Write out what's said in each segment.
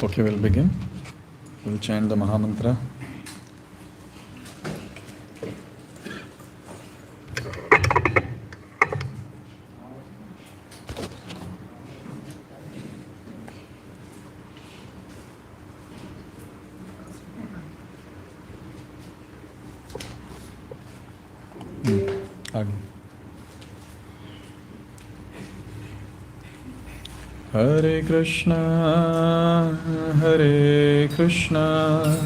Okay, we'll begin. We'll chant the Mahamantra. Hare Krishna, Hare Krishna,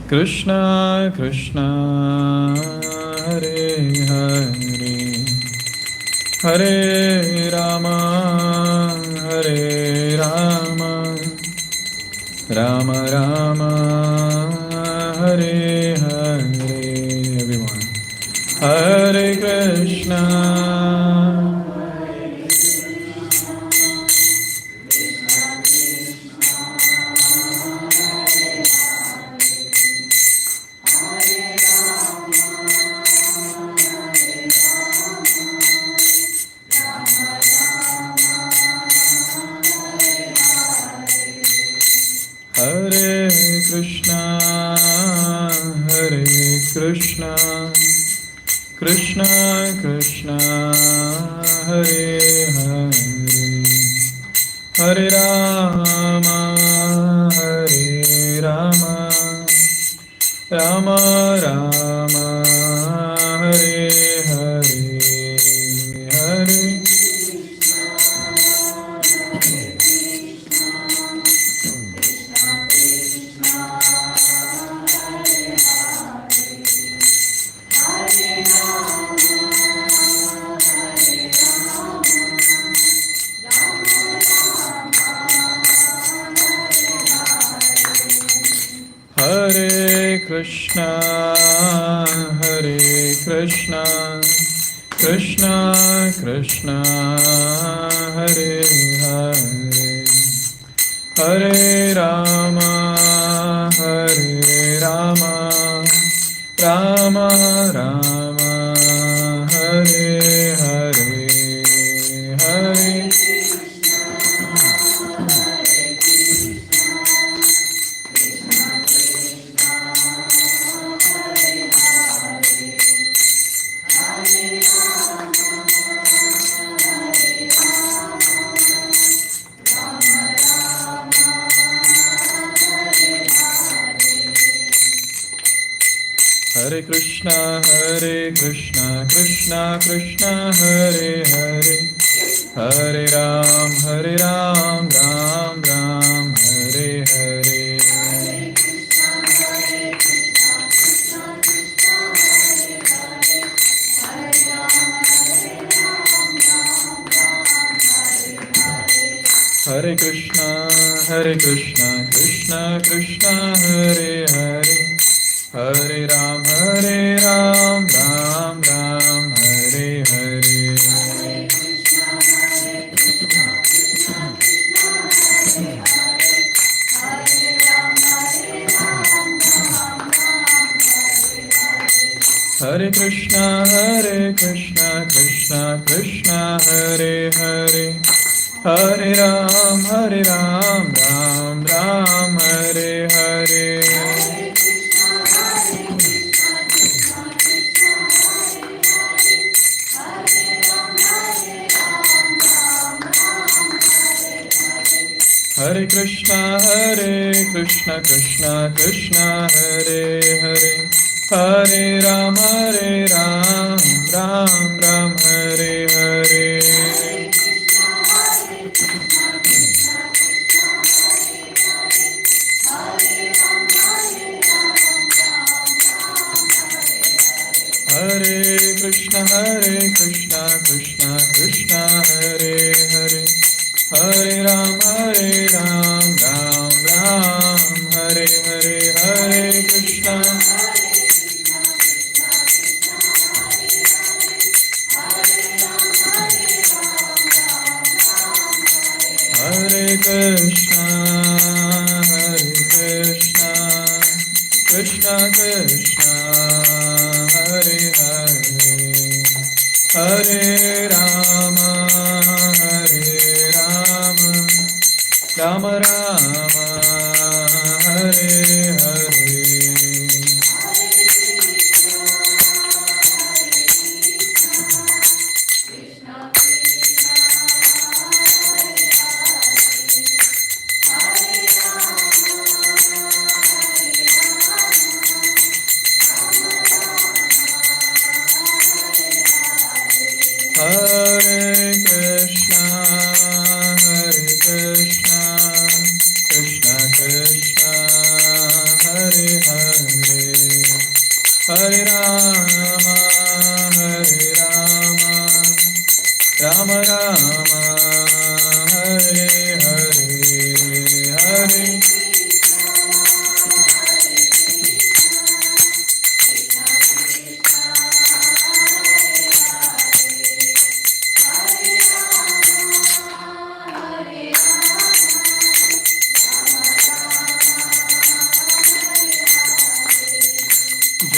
Krishna Krishna, Hare Hare, Hare Rama, Hare Rama, Rama Rama, Hare Hare. Everyone. Hare Krishna. Hare Krishna, Hare Krishna, Krishna Krishna, Hare Hare, Hare Rama, Hare Rama, Rama Rama, Hare Hare, Hare Hare Krishna, Hare Krishna, Krishna Krishna, Hare Hare, Hare Rama, Hare Rama, Rama Rama, Hare Hare, Hare Hare Krishna, Krishna Krishna, Hare Hare, Hare Ram, Ram Ram, Hare Hare. Hare Krishna, Krishna Krishna, Hare Hare, Hare Ram, Ram Ram, Hare Hare. Hare Krishna, Krishna Krishna, Hare Hare, Hare Ram, Ram Ram, Hare Hare. Hare Krishna, Krishna Krishna, Hare Hare, Hare Ram, Ram Ram, Hare Hare. Hare Krishna, Krishna Krishna, Hare Hare, Hare Ram, Ram Ram, Hare Hare, Hare Krishna. Hare Krishna, Krishna Krishna, Hare Hare, Hare Rama, Rama Hare Rama, Hare Rama, Rama Rama, Hare Hare, Hare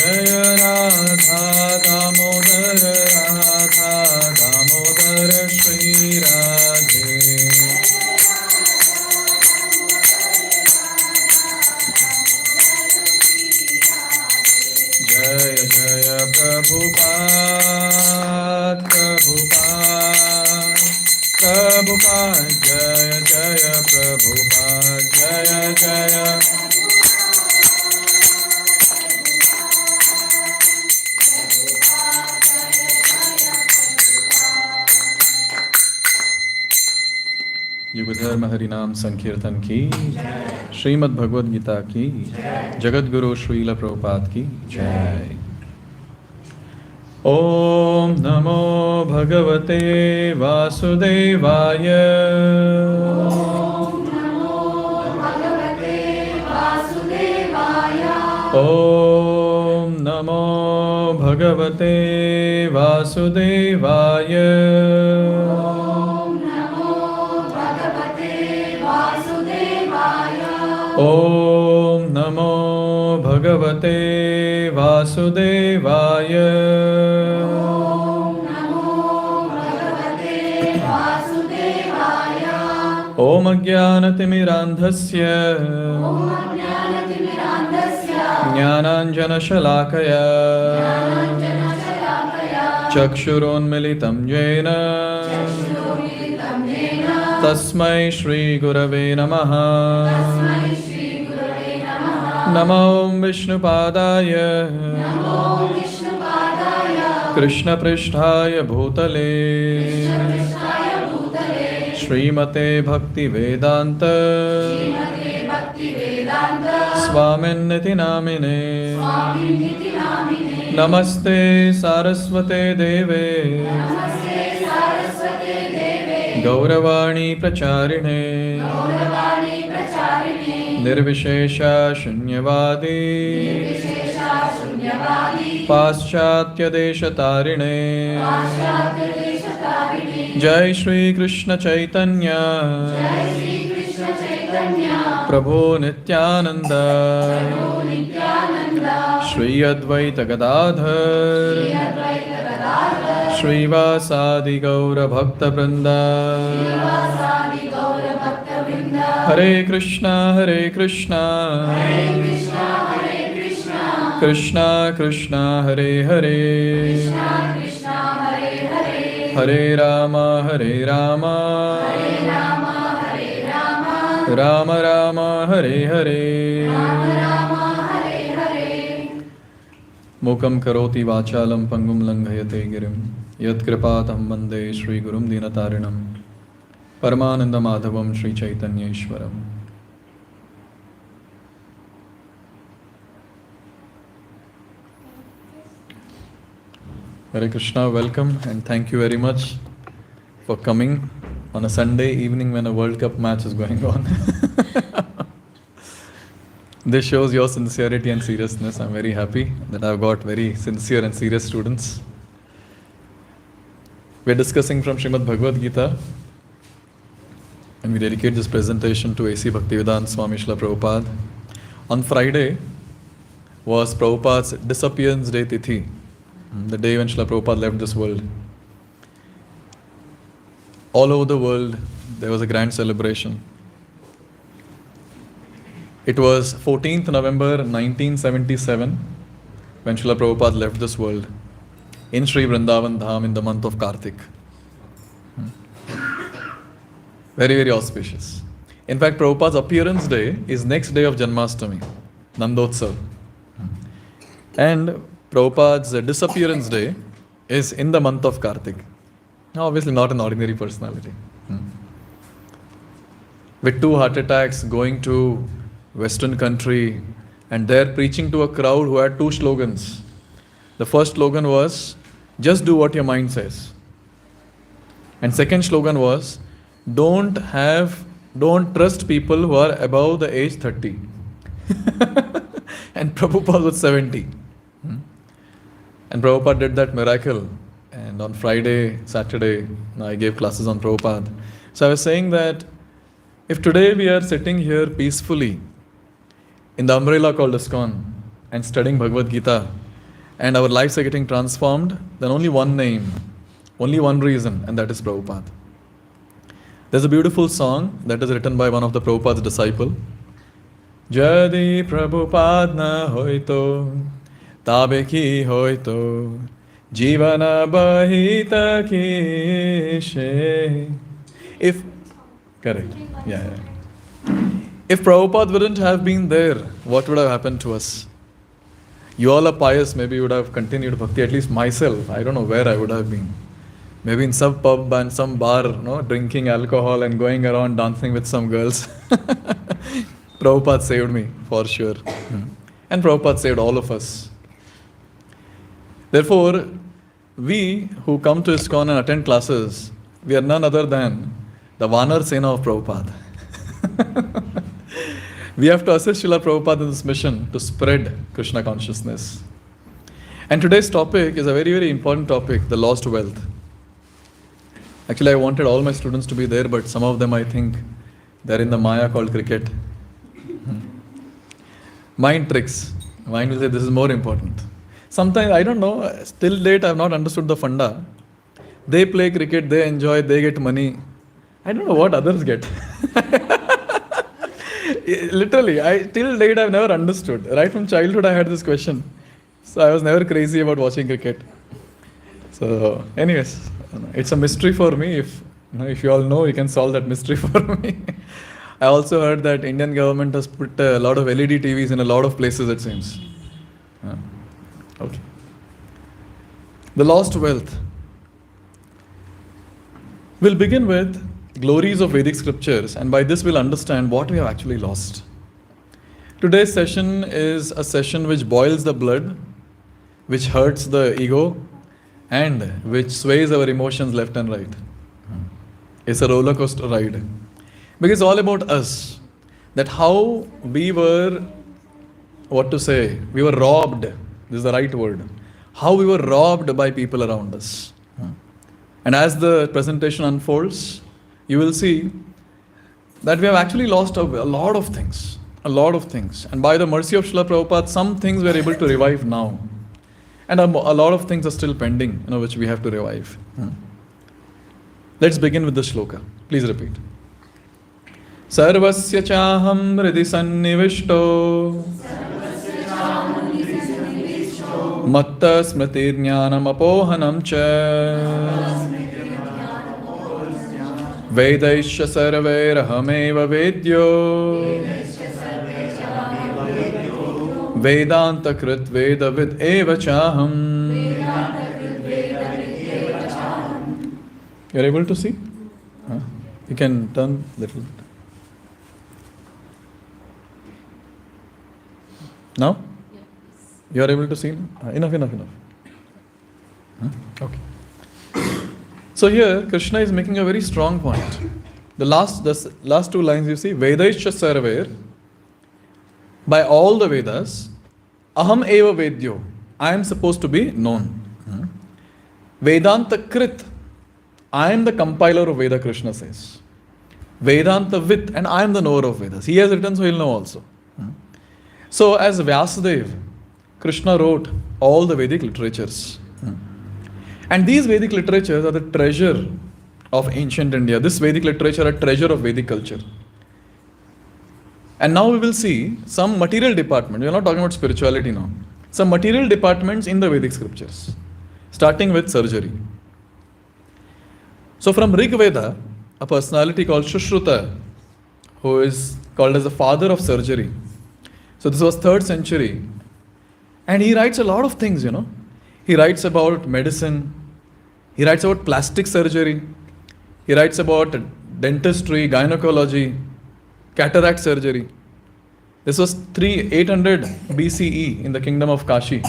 Jaya Radha Damodar Radha Damodar Shri Radhe Jaya Jaya Prabhupada Prabhupada Prabhupada Jaya Jaya Prabhupada Jaya Jaya युगधर्म हरिनाम संकीर्तन की श्रीमद् भगवद गीता की जगत गुरु श्रील प्रभुपाद की जय। ओम नमो भगवते वासुदेवाय ओम नमो भगवते वासुदेवाय ओम नमो भगवते वासुदेवाय ओम अज्ञानतिमिरान्धस्य ज्ञानाञ्जनशलाकया चक्षुरोन्मिलितं येन तस्मै श्रीगुरवे नमः। नमो विष्णुपादाय कृष्णपृष्ठाय भूतले श्रीमते भक्तिवेदान्त स्वामिन्निति नामिने नमस्ते सारस्वते देवे गौरवाणी प्रचारिणे निर्विशेषा शून्यवादी पाश्चात्यदेशतारिणे जय श्री कृष्ण चैतन्य प्रभु नित्यानंद श्री अद्वैत गदाधर श्रीवासादि गौर भक्त वृंदा। हरे कृष्णा कृष्णा कृष्णा हरे हरे हरे राम राम राम हरे हरे। मूकं करोति वाचालं पंगुं लंघयते गिरिं यत्कृपातं वन्दे श्रीगुरुं दीनतारिणं परमानन्दमाधवं श्रीचैतन्येश्वरम्। Hare Krishna, welcome and thank you very much for coming on a Sunday evening when a World Cup match is going on. This shows your sincerity and seriousness. I'm very happy that I've got very sincere and serious students. We're discussing from Srimad Bhagavad Gita, and we dedicate this presentation to A.C. Bhaktivedanta Swami Srila Prabhupada. On Friday was Prabhupada's disappearance day Tithi, the day when Srila Prabhupada left this world. All over the world, there was a grand celebration. It was 14th November 1977 when Srila Prabhupada left this world in Sri Vrindavan Dham in the month of Karthik. Very, very auspicious. In fact, Prabhupada's appearance day is next day of Janmashtami, Nandotsav. And Prabhupada's disappearance day is in the month of Karthik. Now, obviously not an ordinary personality. With 2 heart attacks, going to Western country and there preaching to a crowd who had 2 slogans. The first slogan was, just do what your mind says. And second slogan was, don't trust people who are above the age 30. And Prabhupada was 70. And Prabhupada did that miracle. And on Friday, Saturday, I gave classes on Prabhupada. So I was saying that if today we are sitting here peacefully in the umbrella called ISKCON and studying Bhagavad Gita, and our lives are getting transformed, then only one name, only one reason, and that is Prabhupada. There's a beautiful song that is written by one of the Prabhupada's disciples. Jadi Prabhupada na hoito, tabe ki hoito, jivana bahita ki she. Correct. Yeah. If Prabhupada wouldn't have been there, what would have happened to us? You all are pious, maybe you would have continued bhakti, at least myself. I don't know where I would have been. Maybe in some pub and some bar, drinking alcohol and going around dancing with some girls. Prabhupada saved me, for sure. And Prabhupada saved all of us. Therefore, we who come to ISKCON and attend classes, we are none other than the Vanar Sena of Prabhupada. We have to assist Srila Prabhupada in this mission to spread Krishna consciousness. And today's topic is a very, very important topic, the lost wealth. Actually, I wanted all my students to be there, but some of them, I think, they're in the Maya called cricket. Mind tricks. Mind will say this is more important. Sometimes, I don't know, till date I have not understood the funda. They play cricket, they enjoy, they get money. I don't know what others get. Literally, till date I've never understood. Right from childhood I had this question. So I was never crazy about watching cricket. So anyways, it's a mystery for me. If you all know, you can solve that mystery for me. I also heard that Indian government has put a lot of LED TVs in a lot of places, it seems. Okay. The lost wealth. We'll begin with glories of Vedic scriptures, and by this we'll understand what we have actually lost. Today's session is a session which boils the blood, which hurts the ego, and which sways our emotions left and right. It's a roller coaster ride. Because it's all about us. That how we were, we were robbed. This is the right word. How we were robbed by people around us. And as the presentation unfolds, you will see that we have actually lost a lot of things. A lot of things. And by the mercy of Srila Prabhupada, some things we are able to revive now. And a lot of things are still pending, which we have to revive. Let's begin with the shloka. Please repeat. Sarvasya chaham hridi sannivishto matta smriti jnanam apohanam cha Vedaisya sarvairahameva vedyo Vedanta krit vedavid eva chaham. You're able to see? You can turn a little bit. Now? Yes. You are able to see? Enough. Okay. So here, Krishna is making a very strong point. The last two lines you see, Vedaisya sarvair, by all the Vedas, aham eva vedyo, I am supposed to be known. Vedanta krit, I am the compiler of Veda, Krishna says. Vedanta vit, and I am the knower of Vedas. He has written, so he'll know also. So as Vyasadeva, Krishna wrote all the Vedic literatures. And these Vedic literatures are the treasure of ancient India. This Vedic literature are a treasure of Vedic culture. And now we will see some material department. We are not talking about spirituality now. Some material departments in the Vedic scriptures. Starting with surgery. So from Rig Veda, a personality called Shushruta, who is called as the father of surgery. So this was 3rd century. And he writes a lot of things, He writes about medicine. He writes about plastic surgery. He writes about dentistry, gynecology, cataract surgery. This was 800 BCE in the kingdom of Kashi.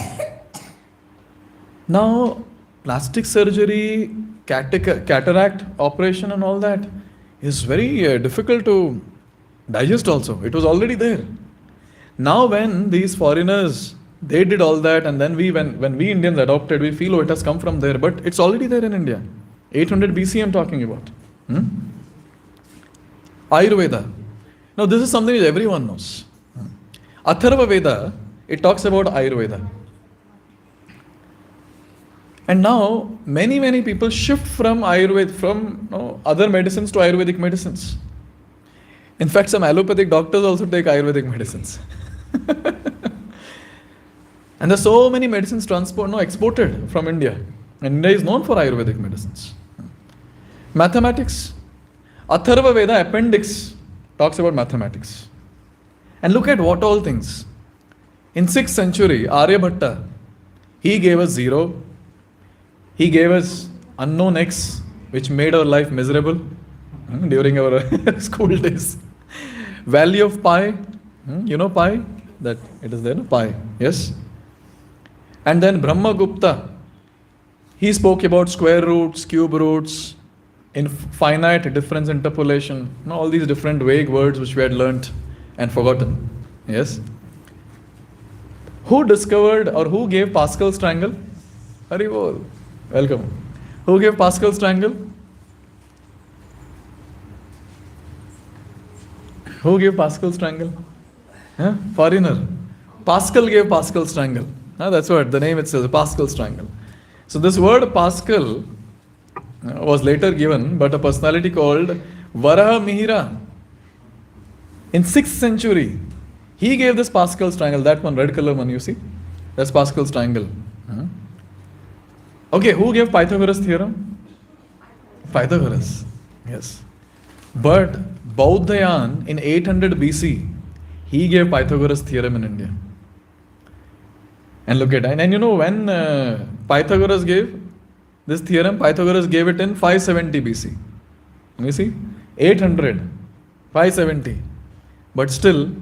Now, plastic surgery, cataract operation and all that is very difficult to digest also. It was already there. Now when these foreigners, they did all that, and then when we Indians adopted, we feel, oh, it has come from there, but it's already there in India. 800 BC I'm talking about. Ayurveda. Now this is something that everyone knows. Atharva Veda, it talks about Ayurveda. And now many people shift from Ayurveda, from other medicines to Ayurvedic medicines. In fact, some allopathic doctors also take Ayurvedic medicines. And there are so many medicines exported from India. And India is known for Ayurvedic medicines. Mathematics. Atharva Veda appendix talks about mathematics. And look at what all things. In 6th century, Aryabhatta, he gave us zero. He gave us unknown x, which made our life miserable during our school days. Value of pi, you know pi? That it is there, no? Pi, yes? And then Brahmagupta, he spoke about square roots, cube roots, finite difference interpolation, all these different vague words which we had learnt and forgotten. Yes? Who discovered or who gave Pascal's triangle? Haribol. Welcome. Who gave Pascal's triangle? Who gave Pascal's triangle? Foreigner. Pascal gave Pascal's triangle. That's what the name itself, Pascal's triangle. So this word Pascal was later given, but a personality called Varaha Mihira. In 6th century, he gave this Pascal's triangle, that one, red color one, you see? That's Pascal's triangle. Okay, who gave Pythagoras theorem? Pythagoras, yes. But Baudhayan in 800 BC, he gave Pythagoras theorem in India. And look at that. And you know when Pythagoras gave this theorem, Pythagoras gave it in 570 BC. You see? 800, 570. But still,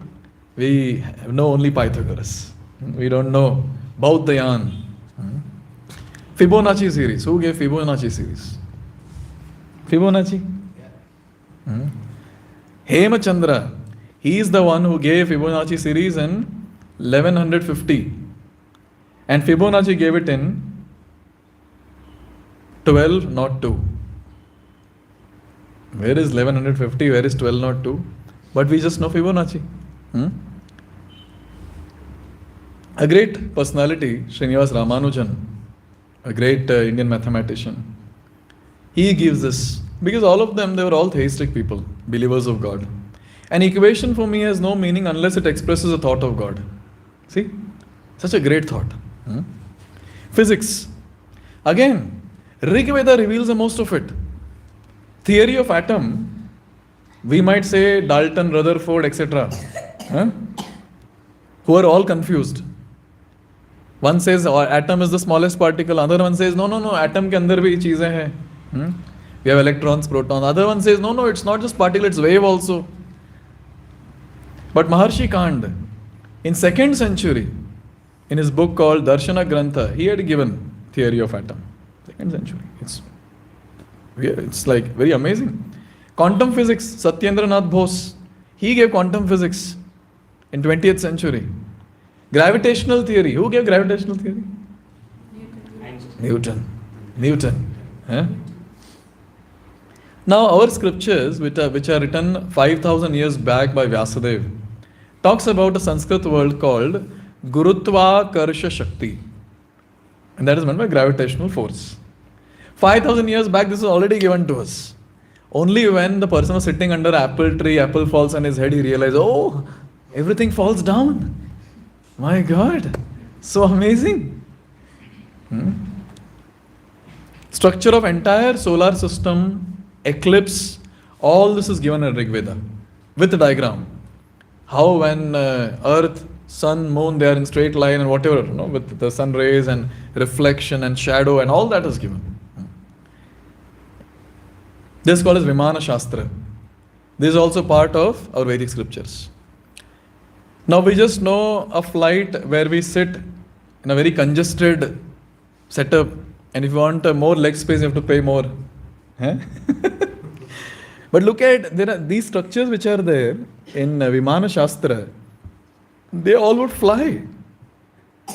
we know only Pythagoras. We don't know Baudhayan. Fibonacci series. Who gave Fibonacci series? Fibonacci? Hemachandra. He is the one who gave Fibonacci series in 1150. And Fibonacci gave it in 1202. Where is 1150? Where is 1202? But we just know Fibonacci. A great personality, Srinivas Ramanujan, a great Indian mathematician, he gives this, because all of them, they were all theistic people, believers of God. An equation for me has no meaning unless it expresses a thought of God. See? Such a great thought. Physics. Again, Rig Veda reveals the most of it. Theory of atom, we might say Dalton, Rutherford, etc. Who are all confused. One says atom is the smallest particle, other one says no, atom ke andar bhi cheezein hai. We have electrons, protons. Other one says no, it's not just particle, it's wave also. But Maharshi Kand, in 2nd century, in his book called Darshana Grantha, he had given theory of atom. 2nd century. It's like very amazing. Quantum physics, Satyendra Nath Bose, he gave quantum physics in 20th century. Gravitational theory. Who gave gravitational theory? Newton. Now our scriptures, which are written 5,000 years back by Vyasadeva, talks about a Sanskrit word called Gurutva Karsha Shakti. And that is meant by gravitational force. 5,000 years back, this was already given to us. Only when the person was sitting under apple tree, apple falls on his head, he realized, oh, everything falls down. My God, so amazing. Structure of entire solar system, eclipse, all this is given in Rig Veda with a diagram. How when earth, sun, moon, they are in straight line and whatever, with the sun rays and reflection and shadow and all that is given. This is called as Vimana Shastra. This is also part of our Vedic scriptures. Now we just know a flight where we sit in a very congested setup. And if you want more leg space, you have to pay more. Huh? But look at, there are these structures which are there in Vimana Shastra. They all would fly.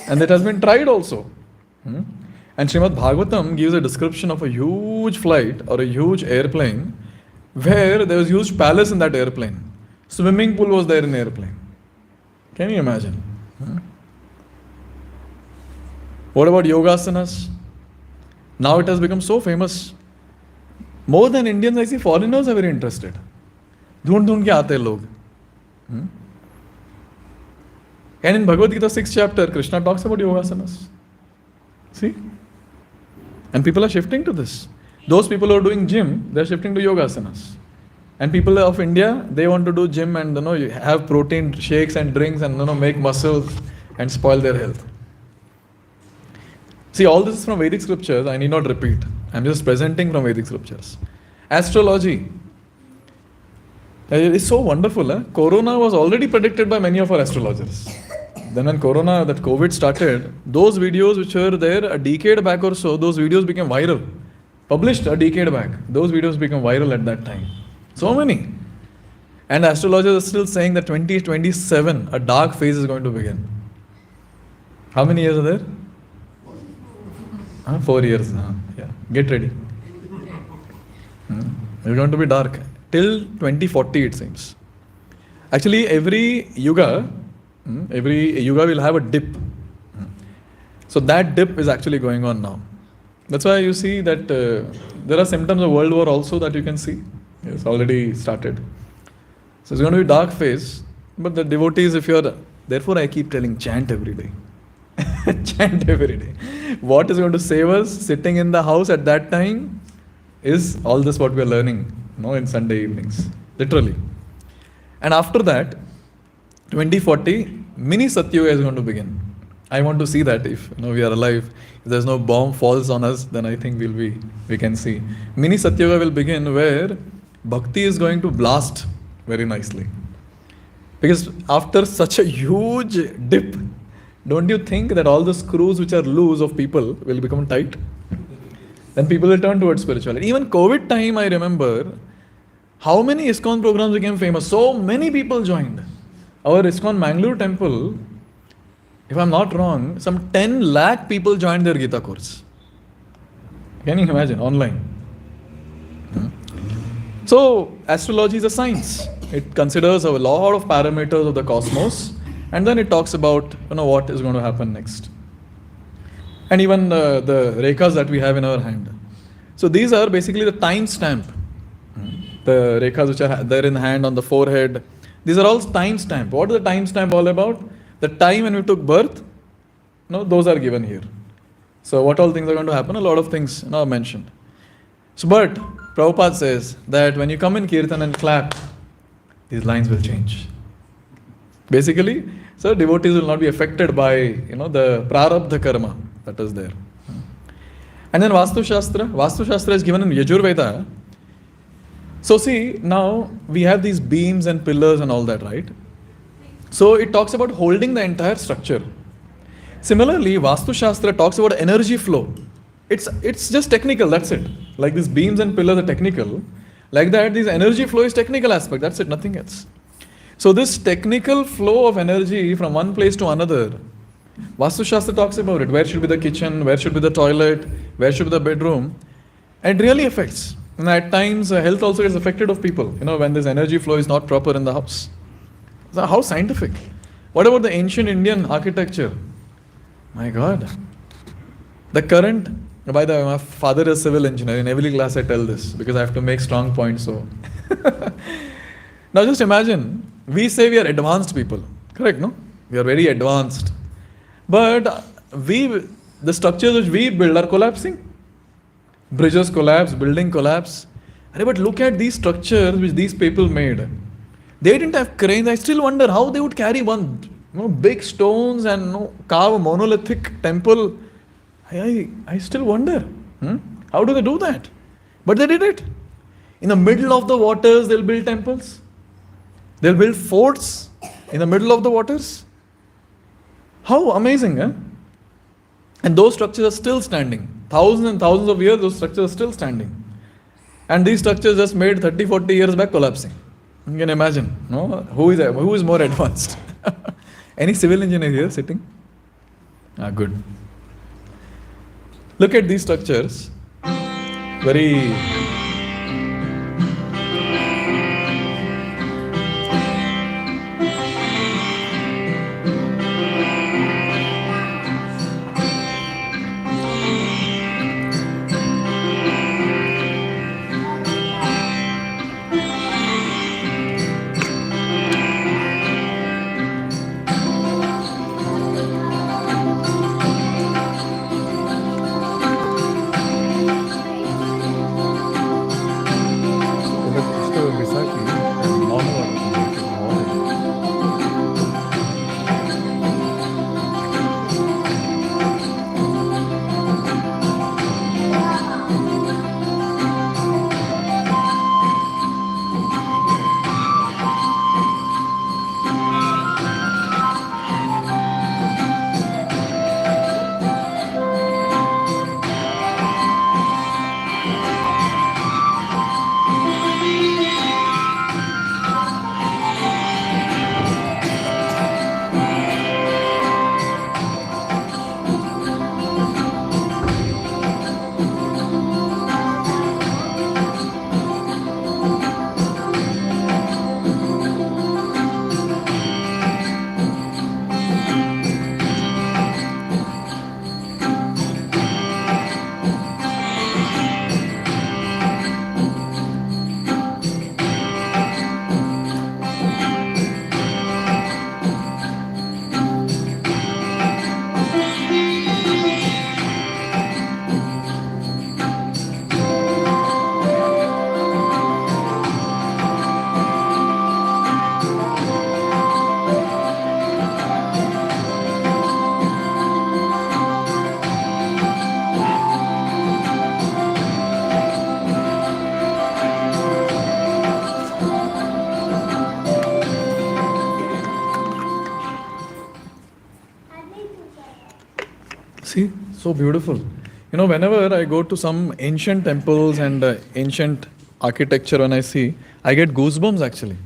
And that has been tried also. And Srimad Bhagavatam gives a description of a huge flight or a huge airplane where there was a huge palace in that airplane. Swimming pool was there in the airplane. Can you imagine? What about yogasanas? Now it has become so famous. More than Indians, I see foreigners are very interested. Dhund ke aate log. And in Bhagavad Gita 6th chapter, Krishna talks about yogasanas. See? And people are shifting to this. Those people who are doing gym, they are shifting to yogasanas. And people of India, they want to do gym and have protein shakes and drinks and make muscles and spoil their health. See, all this is from Vedic scriptures. I need not repeat. I'm just presenting from Vedic scriptures. Astrology. It's so wonderful. Corona was already predicted by many of our astrologers. Then when that COVID started, those videos which were there a decade back or so, those videos became viral. Published a decade back. Those videos became viral at that time. So many. And astrologers are still saying that 2027, a dark phase is going to begin. How many years are there? 4 years. Yeah. Get ready. It's going to be dark. Till 2040 it seems. Actually every yuga will have a dip. So that dip is actually going on now. That's why you see that there are symptoms of World War also that you can see. It's already started. So it's going to be dark phase. But the devotees, therefore I keep telling, chant every day. Chant every day. What is going to save us sitting in the house at that time is all this what we are learning, in Sunday evenings. Literally. And after that, 2040, mini Satyuga is going to begin. I want to see that if we are alive. If there's no bomb falls on us, then I think we can see. Mini Satyuga will begin where Bhakti is going to blast very nicely. Because after such a huge dip, don't you think that all the screws which are loose of people will become tight? Then people will turn towards spirituality. Even COVID time, I remember how many ISKCON programs became famous. So many people joined. Our ISKCON Mangalore temple, if I'm not wrong, some 10 lakh people joined their Gita course. Can you imagine? Online. So, astrology is a science. It considers a lot of parameters of the cosmos, and then it talks about what is going to happen next. And even the rekhas that we have in our hand. So these are basically the time stamp. The rekhas which are there in the hand, on the forehead. These are all time stamp. What is the time stamp all about? The time when we took birth, those are given here. So what all things are going to happen? A lot of things are mentioned. So, but Prabhupada says that when you come in Kirtan and clap, these lines will change. Basically, so devotees will not be affected by the prarabdha karma that is there. And then Vastu Shastra. Vastu Shastra is given in Yajurveda. So see, now we have these beams and pillars and all that, right? So it talks about holding the entire structure. Similarly, Vastu Shastra talks about energy flow. It's just technical, that's it. Like these beams and pillars are technical. Like that, this energy flow is technical aspect, that's it, nothing else. So this technical flow of energy from one place to another, Vastu Shastra talks about it. Where should be the kitchen, where should be the toilet, where should be the bedroom. And it really affects. And at times, health also is affected of people, when this energy flow is not proper in the house. So how scientific. What about the ancient Indian architecture? My God. The current, my father is civil engineer. In every class I tell this because I have to make strong points. So now just imagine, we say we are advanced people. Correct, no? We are very advanced. But the structures which we build are collapsing. Bridges collapse, building collapse. But look at these structures which these people made. They didn't have cranes. I still wonder how they would carry one big stones and carve a monolithic temple. I still wonder. How do they do that? But they did it. In the middle of the waters, they'll build temples. They'll build forts in the middle of the waters. How amazing, huh? And those structures are still standing. Thousands and thousands of years, those structures are still standing. And these structures just made 30, 40 years back collapsing. You can imagine, no? Who is more advanced? Any civil engineer here sitting? Good. Look at these structures. Very see, so beautiful. You know, whenever I go to some ancient temples and ancient architecture, when I see, I get goosebumps actually.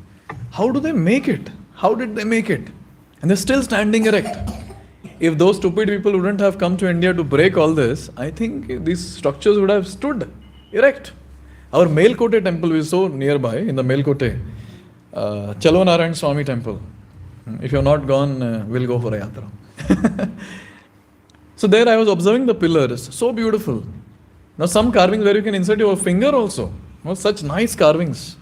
How do they make it? How did they make it? And they're still standing erect. If those stupid people wouldn't have come to India to break all this, I think these structures would have stood erect. Our Melkote temple is so nearby, in the Melkote, Chalonarayan Swami temple. If you're not gone, we'll go for a yatra. So there I was observing the pillars, so beautiful. Now some carvings where you can insert your finger also. Oh, such nice carvings.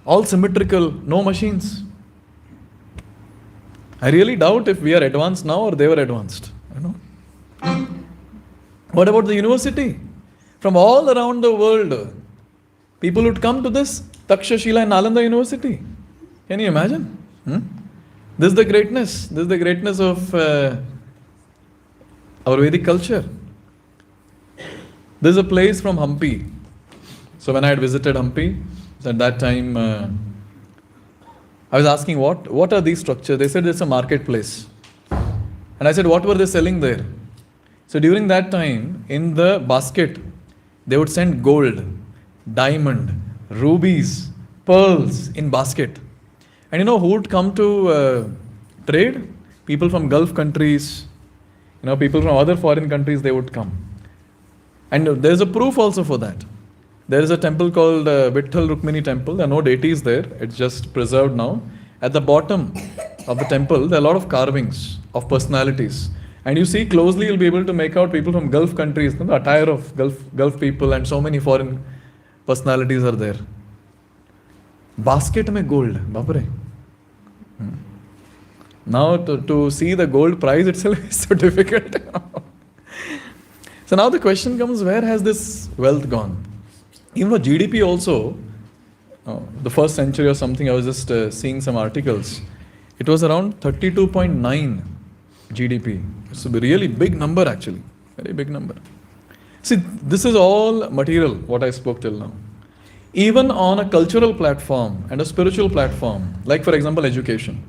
All symmetrical, no machines. I really doubt if we are advanced now or they were advanced. You know. What about the university? From all around the world, people would come to this Takshashila and Nalanda University. Can you imagine? This is the greatness. This is the greatness of our Vedic culture. This is a place from Hampi. So when I had visited Hampi, at that time, I was asking, what are these structures? They said it's a marketplace. And I said, what were they selling there? So during that time, in the basket, they would send gold, diamond, rubies, pearls in basket. And you know who would come to trade? People from Gulf countries, you know, people from other foreign countries, they would come. And there's a proof also for that. There is a temple called Vitthal Rukmini temple. There are no deities there. It's just preserved now. At the bottom of the temple, there are a lot of carvings of personalities. And you see closely, you'll be able to make out people from Gulf countries, the attire of Gulf people, and so many foreign personalities are there. Basket mein gold, babare. Now to see the gold price itself is so difficult. So now the question comes, where has this wealth gone? Even for GDP also, the first century or something, I was just seeing some articles. It was around 32.9 GDP. It's a really big number actually, very big number. See, this is all material, what I spoke till now. Even on a cultural platform and a spiritual platform, like for example education.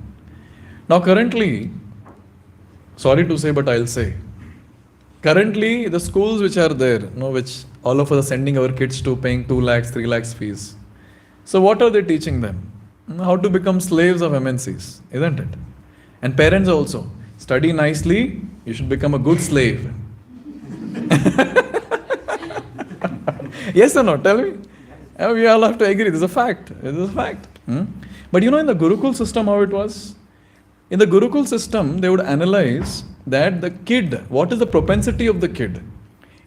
Now currently, sorry to say but I'll say, Currently, the schools which are there, which all of us are sending our kids to, paying 2 lakhs, 3 lakhs fees. So what are they teaching them? How to become slaves of MNCs, isn't it? And parents also, study nicely, you should become a good slave. Yes or no? Tell me. We all have to agree. This is a fact. This is a fact. But in the Gurukul system, how it was? In the Gurukul system, they would analyze that the kid, what is the propensity of the kid?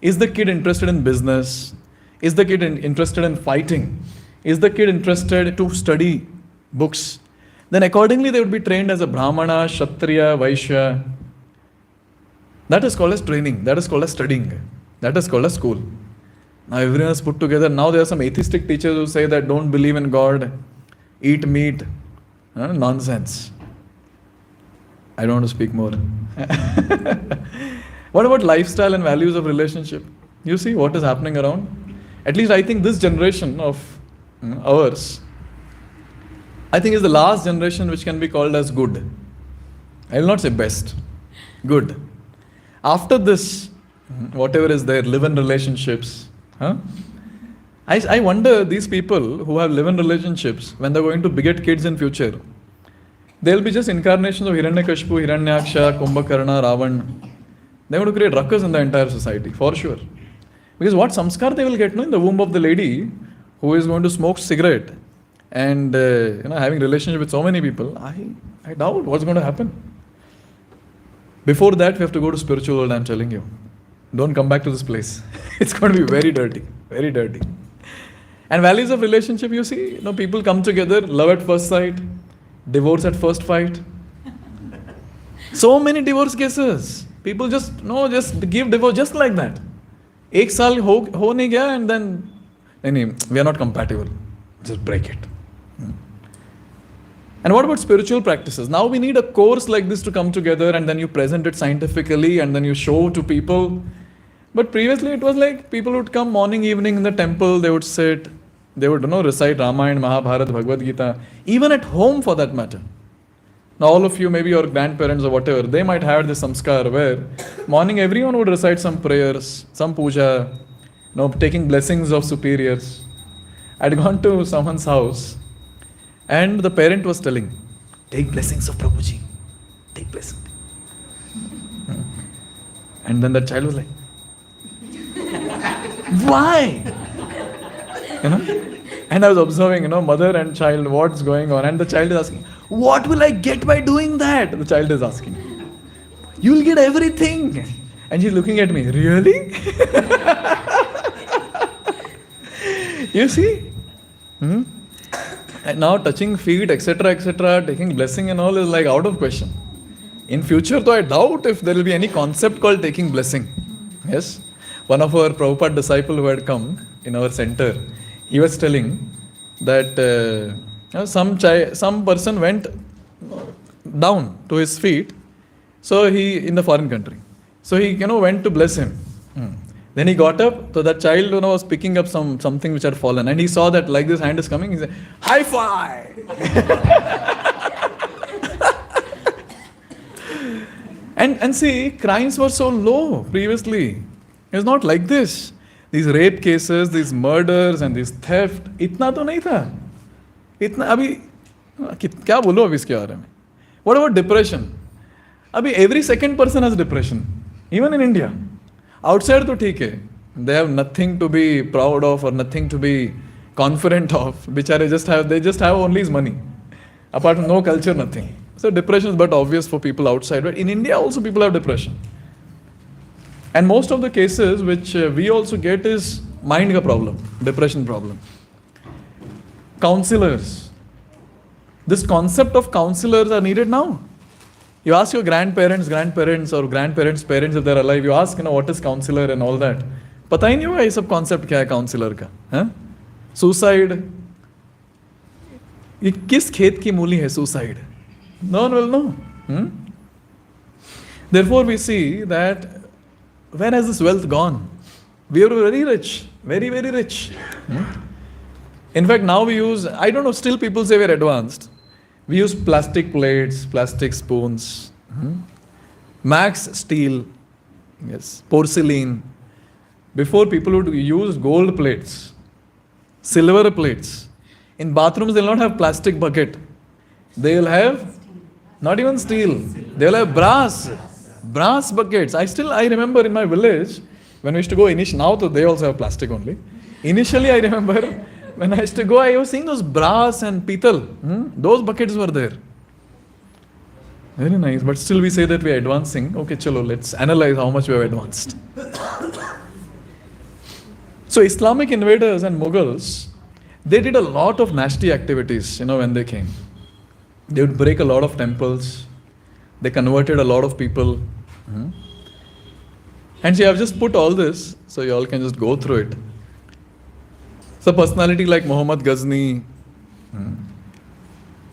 Is the kid interested in business? Is the kid interested in fighting? Is the kid interested to study books? Then accordingly, they would be trained as a Brahmana, Kshatriya, Vaishya. That is called as training. That is called as studying. That is called as school. Now everyone is put together. Now there are some atheistic teachers who say that don't believe in God, eat meat. Nonsense. I don't want to speak more. What about lifestyle and values of relationship? You see what is happening around? At least I think this generation of ours, I think is the last generation which can be called as good. I will not say best. Good. After this, whatever is there, live-in relationships. I wonder these people who have live-in relationships, when they're going to beget kids in future, they'll be just incarnations of Hiranyakashipu, Hiranyaksha, Kumbhakarna, Ravan. They want to create ruckus in the entire society, for sure. Because what samskar they will get in the womb of the lady who is going to smoke cigarette and having relationship with so many people, I doubt what's going to happen. Before that, we have to go to spiritual world, I'm telling you. Don't come back to this place. It's going to be very dirty, very dirty. And values of relationship, you see, people come together, love at first sight, divorce at first fight. So many divorce cases. People just give divorce just like that. Ek saal ho nahi gaya and then we are not compatible. Just break it. And what about spiritual practices? Now we need a course like this to come together and then you present it scientifically and then you show to people. But previously it was like people would come morning, evening in the temple, they would sit, they would recite Ramayana, Mahabharata, Bhagavad Gita, even at home for that matter. Now all of you, maybe your grandparents or whatever, they might have this samskar where morning everyone would recite some prayers, some puja, taking blessings of superiors. I'd gone to someone's house and the parent was telling, take blessings of Prabhuji, take blessing. And then the child was like, why? And I was observing, mother and child, what's going on? And the child is asking, what will I get by doing that? The child is asking. You'll get everything. And she's looking at me, really? You see? And now touching feet, etc., taking blessing and all is like out of question. In future, though, I doubt if there will be any concept called taking blessing. Yes? One of our Prabhupada disciple who had come in our center, he was telling that some person went down to his feet, so he, in the foreign country. So he, went to bless him. Then he got up, so that child, was picking up something which had fallen, and he saw that like this hand is coming, he said, high five! and see, crimes were so low previously. It was not like this. These rape cases, these murders and this theft, इतना तो नहीं था. इतना अभी क्या बोलो अभी इसके बारे में? What about depression? अभी every second person has depression, even in India. Outside तो ठीक है. They have nothing to be proud of or nothing to be confident of. बेचारे they just have only his money. Apart from no culture, nothing. So depression is but obvious for people outside. But in India also people have depression. And most of the cases which we also get is mind ka problem, depression problem. Counselors. This concept of counselors are needed now. You ask your grandparents or grandparents' parents if they're alive, you ask, what is counselor and all that. पता ही नहीं होगा ये सब concept क्या है counselor का. Suicide. ये किस खेत की मूली है suicide? No one will know. Therefore we see that where has this wealth gone? We are very rich, very, very rich. In fact, now we use, I don't know, still people say we're advanced. We use plastic plates, plastic spoons, max steel. Yes, porcelain. Before, people would use gold plates, silver plates. In bathrooms, they'll not have plastic bucket. They'll have not even steel. They'll have brass buckets. I remember in my village when we used to go now they also have plastic only. Initially, I remember when I used to go, I was seeing those brass and pital. Those buckets were there. Very nice. But still we say that we are advancing. Okay, chalo, let's analyze how much we have advanced. So Islamic invaders and Mughals, they did a lot of nasty activities, when they came. They would break a lot of temples. They converted a lot of people. And see, I've just put all this, so you all can just go through it. So personality like Muhammad Ghazni.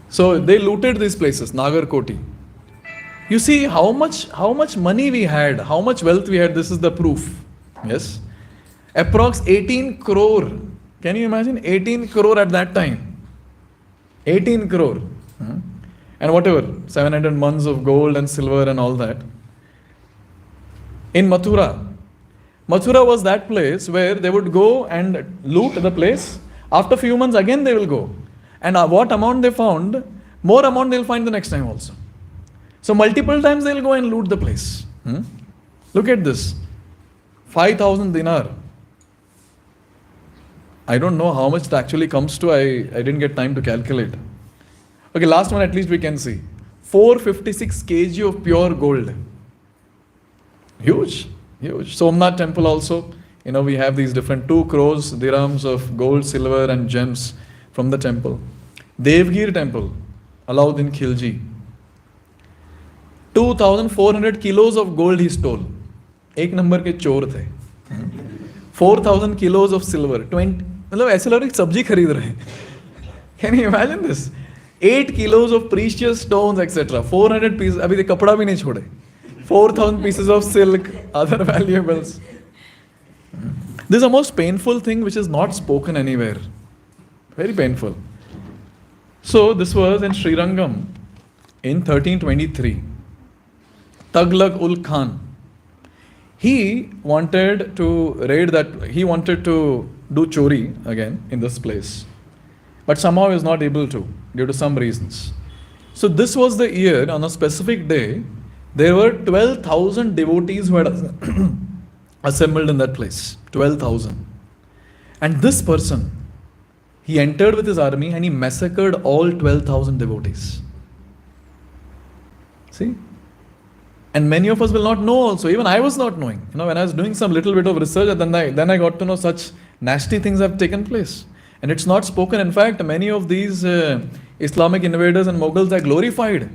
So they looted these places, Nagarkoti. You see how much money we had, how much wealth we had. This is the proof. Yes. Approx 18 crore. Can you imagine? 18 crore at that time. 18 crore. And whatever, 700 months of gold and silver and all that. In Mathura was that place where they would go and loot the place. After a few months again they will go. And what amount they found, more amount they'll find the next time also. So multiple times they'll go and loot the place. Look at this. 5,000 dinar. I don't know how much it actually comes to. I didn't get time to calculate. Okay, last one at least we can see. 456 kg of pure gold. Huge. Somnath temple also. We have these different 2 crores dirhams of gold, silver and gems from the temple. Devgir temple, Alauddin Khilji. 2,400 kilos of gold he stole. एक number के चोर थे. 4,000 kilos of silver. 20. मतलब ऐसे लग रहा है सब्जी खरीद रहे हैं. Can you imagine this? 8 kilos of precious stones, etc. 400 pieces. अभी तो कपड़ा भी नहीं छोड़े. 4,000 pieces of silk, other valuables. This is the most painful thing which is not spoken anywhere. Very painful. So this was in Srirangam in 1323. Tughlaq ul Khan. He wanted to raid he wanted to do chori again in this place. But somehow he was not able to, due to some reasons. So this was the year, on a specific day, there were 12,000 devotees who had assembled in that place. 12,000. And this person, he entered with his army and he massacred all 12,000 devotees. See? And many of us will not know also. Even I was not knowing. When I was doing some little bit of research, then I got to know such nasty things have taken place. And it's not spoken. In fact, many of these Islamic invaders and Mughals are glorified.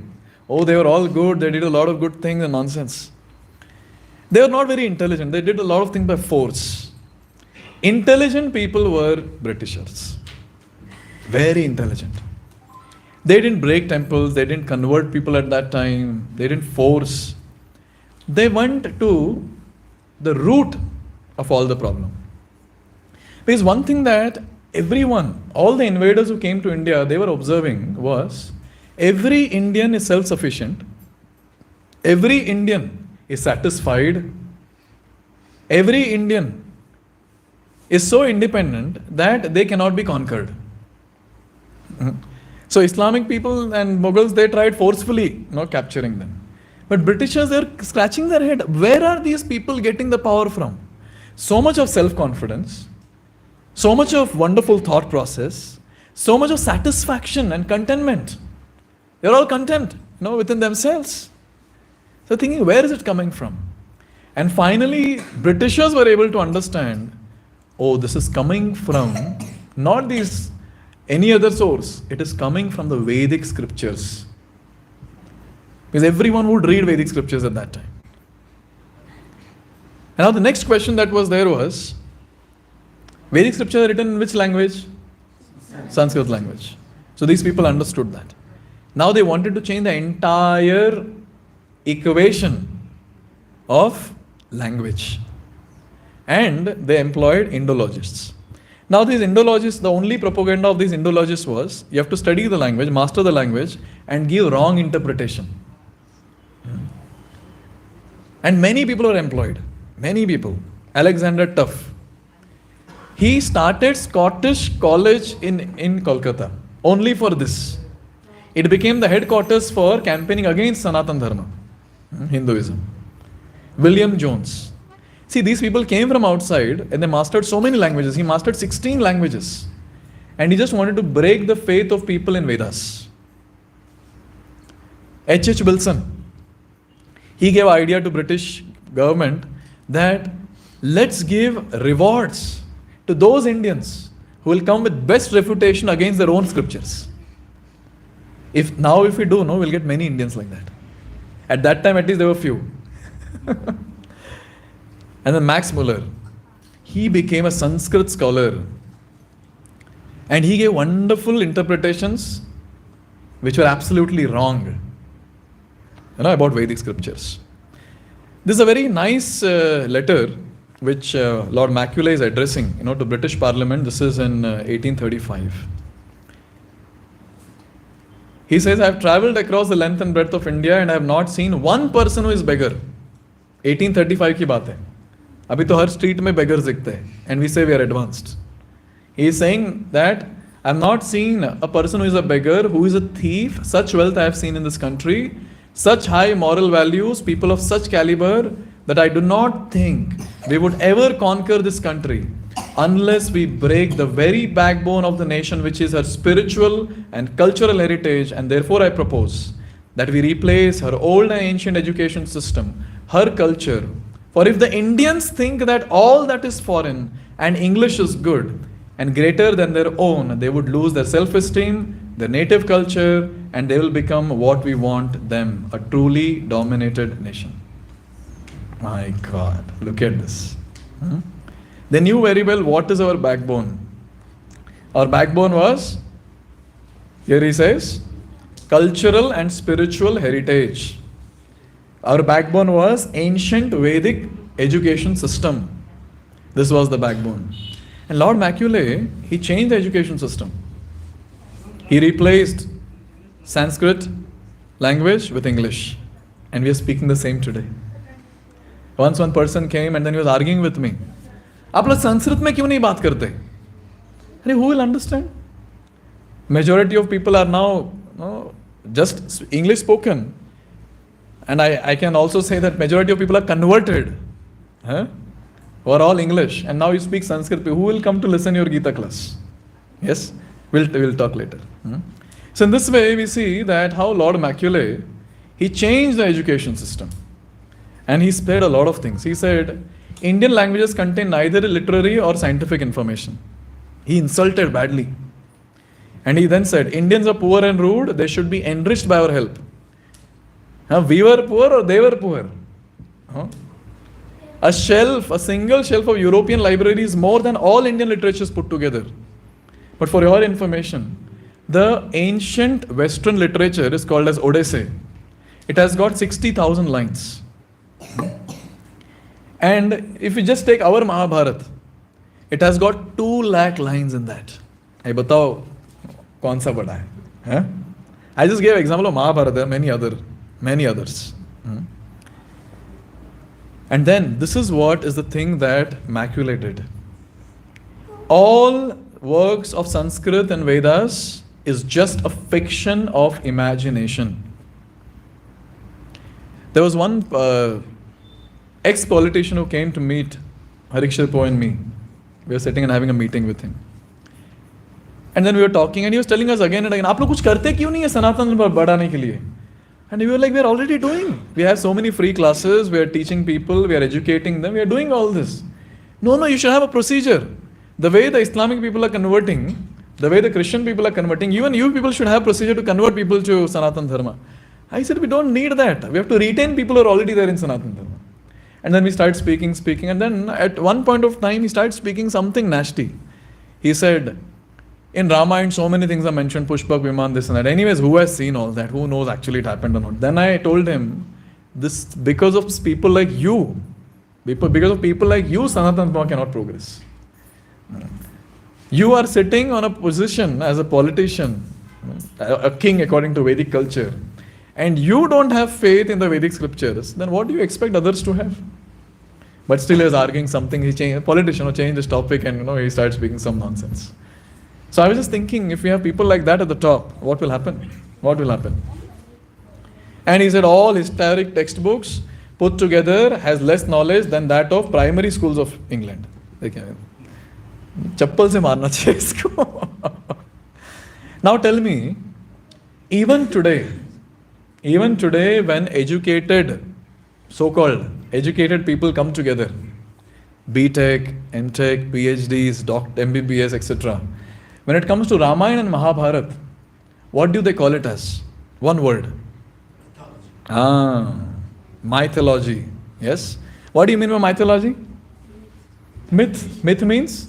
Oh, they were all good. They did a lot of good things and nonsense. They were not very intelligent. They did a lot of things by force. Intelligent people were Britishers. Very intelligent. They didn't break temples. They didn't convert people at that time. They didn't force. They went to the root of all the problem. Because one thing that all the invaders who came to India, they were observing was, every Indian is self-sufficient. Every Indian is satisfied. Every Indian is so independent that they cannot be conquered. So Islamic people and Mughals, they tried forcefully capturing them. But Britishers, they're scratching their head. Where are these people getting the power from? So much of self-confidence, so much of wonderful thought process, so much of satisfaction and contentment. They're all content, within themselves. So thinking, where is it coming from? And finally, Britishers were able to understand, this is coming from not any other source. It is coming from the Vedic scriptures. Because everyone would read Vedic scriptures at that time. And now the next question that was there was, Vedic scriptures are written in which language? Sanskrit language. So these people understood that. Now they wanted to change the entire equation of language. And they employed Indologists. Now these Indologists, the only propaganda of these Indologists was, you have to study the language, master the language, and give wrong interpretation. And many people were employed. Many people. Alexander Tuff. He started Scottish College in Kolkata only for this. It became the headquarters for campaigning against Sanatan Dharma, Hinduism. William Jones. See, these people came from outside and they mastered so many languages. He mastered 16 languages. And he just wanted to break the faith of people in Vedas. H.H. Wilson. He gave idea to British government that let's give rewards to those Indians who will come with best refutation against their own scriptures. If we do, we'll get many Indians like that. At that time, at least there were few. And then Max Muller, he became a Sanskrit scholar. And he gave wonderful interpretations which were absolutely wrong, about Vedic scriptures. This is a very nice letter which Lord Macaulay is addressing, to British Parliament. This is in 1835. He says, I have travelled across the length and breadth of India and I have not seen one person who is beggar. 1835 की बात है. अभी तो हर street में beggars दिखते हैं. And we say we are advanced. He is saying that I have not seen a person who is a beggar, who is a thief. Such wealth I have seen in this country. Such high moral values, people of such caliber, that I do not think we would ever conquer this country unless we break the very backbone of the nation, which is her spiritual and cultural heritage. And therefore I propose that we replace her old and ancient education system, her culture. For if the Indians think that all that is foreign and English is good and greater than their own, they would lose their self-esteem, their native culture, and they will become what we want them, a truly dominated nation. My God, look at this. They knew very well what is our backbone. Our backbone was, here he says, cultural and spiritual heritage. Our backbone was ancient Vedic education system. This was the backbone. And Lord Macaulay, he changed the education system. He replaced Sanskrit language with English. And we are speaking the same today. Once one person came and then he was arguing with me. आप लोग संस्कृत में क्यों नहीं बात करते? अरे, who will understand? Majority of people are now just English spoken. And I can also say that majority of people are converted. Who are all English. And now you speak Sanskrit. Who will come to listen your Gita class? Yes? We'll talk later. So in this way, we see that how Lord Macaulay, he changed the education system. And he spared a lot of things. He said, Indian languages contain neither literary or scientific information. He insulted badly. And he then said, Indians are poor and rude. They should be enriched by our help. We were poor or they were poor? A single shelf of European library is more than all Indian literatures put together. But for your information, the ancient Western literature is called as Odyssey. It has got 60,000 lines. And if you just take our Mahabharata, it has got 2 lakh lines in that. Hey, batao, kaun sa bada hai? I just gave example of Mahabharata. There are many others. And then this is what is the thing that Macaulay did. All works of Sanskrit and Vedas is just a fiction of imagination. There was one ex-politician who came to meet Harikshirpo and me. We were sitting and having a meeting with him. And then we were talking and he was telling us again and again, आप लोग कुछ करते क्यों नहीं है सनातन बढ़ाने के लिए? And we were like, we are already doing. We have so many free classes, we are teaching people, we are educating them, we are doing all this. No, you should have a procedure. The way the Islamic people are converting, the way the Christian people are converting, even you people should have procedure to convert people to Sanatan Dharma. I said, we don't need that. We have to retain people who are already there in Sanatan Dharma. And then we started speaking. And then at one point of time, he started speaking something nasty. He said, in Ramayana, so many things are mentioned, Pushpak, Viman, this and that. Anyways, who has seen all that? Who knows actually it happened or not? Then I told him, this because of people like you, Sanatan Dharma cannot progress. You are sitting on a position as a politician, a king according to Vedic culture. and you don't have faith in the Vedic scriptures, then what do you expect others to have? But still he was arguing something, a politician who changed his topic and he started speaking some nonsense. So I was just thinking, if we have people like that at the top, what will happen? What will happen? And he said all historic textbooks put together has less knowledge than that of primary schools of England. चप्पल से मारना चाहिए इसको. Now tell me, even today when educated, so-called educated people come together, B.Tech, M.Tech, PhDs, MBBS, etc. When it comes to Ramayana and Mahabharata, what do they call it as? One word. Mythology. Yes. What do you mean by mythology? Myth. Myth means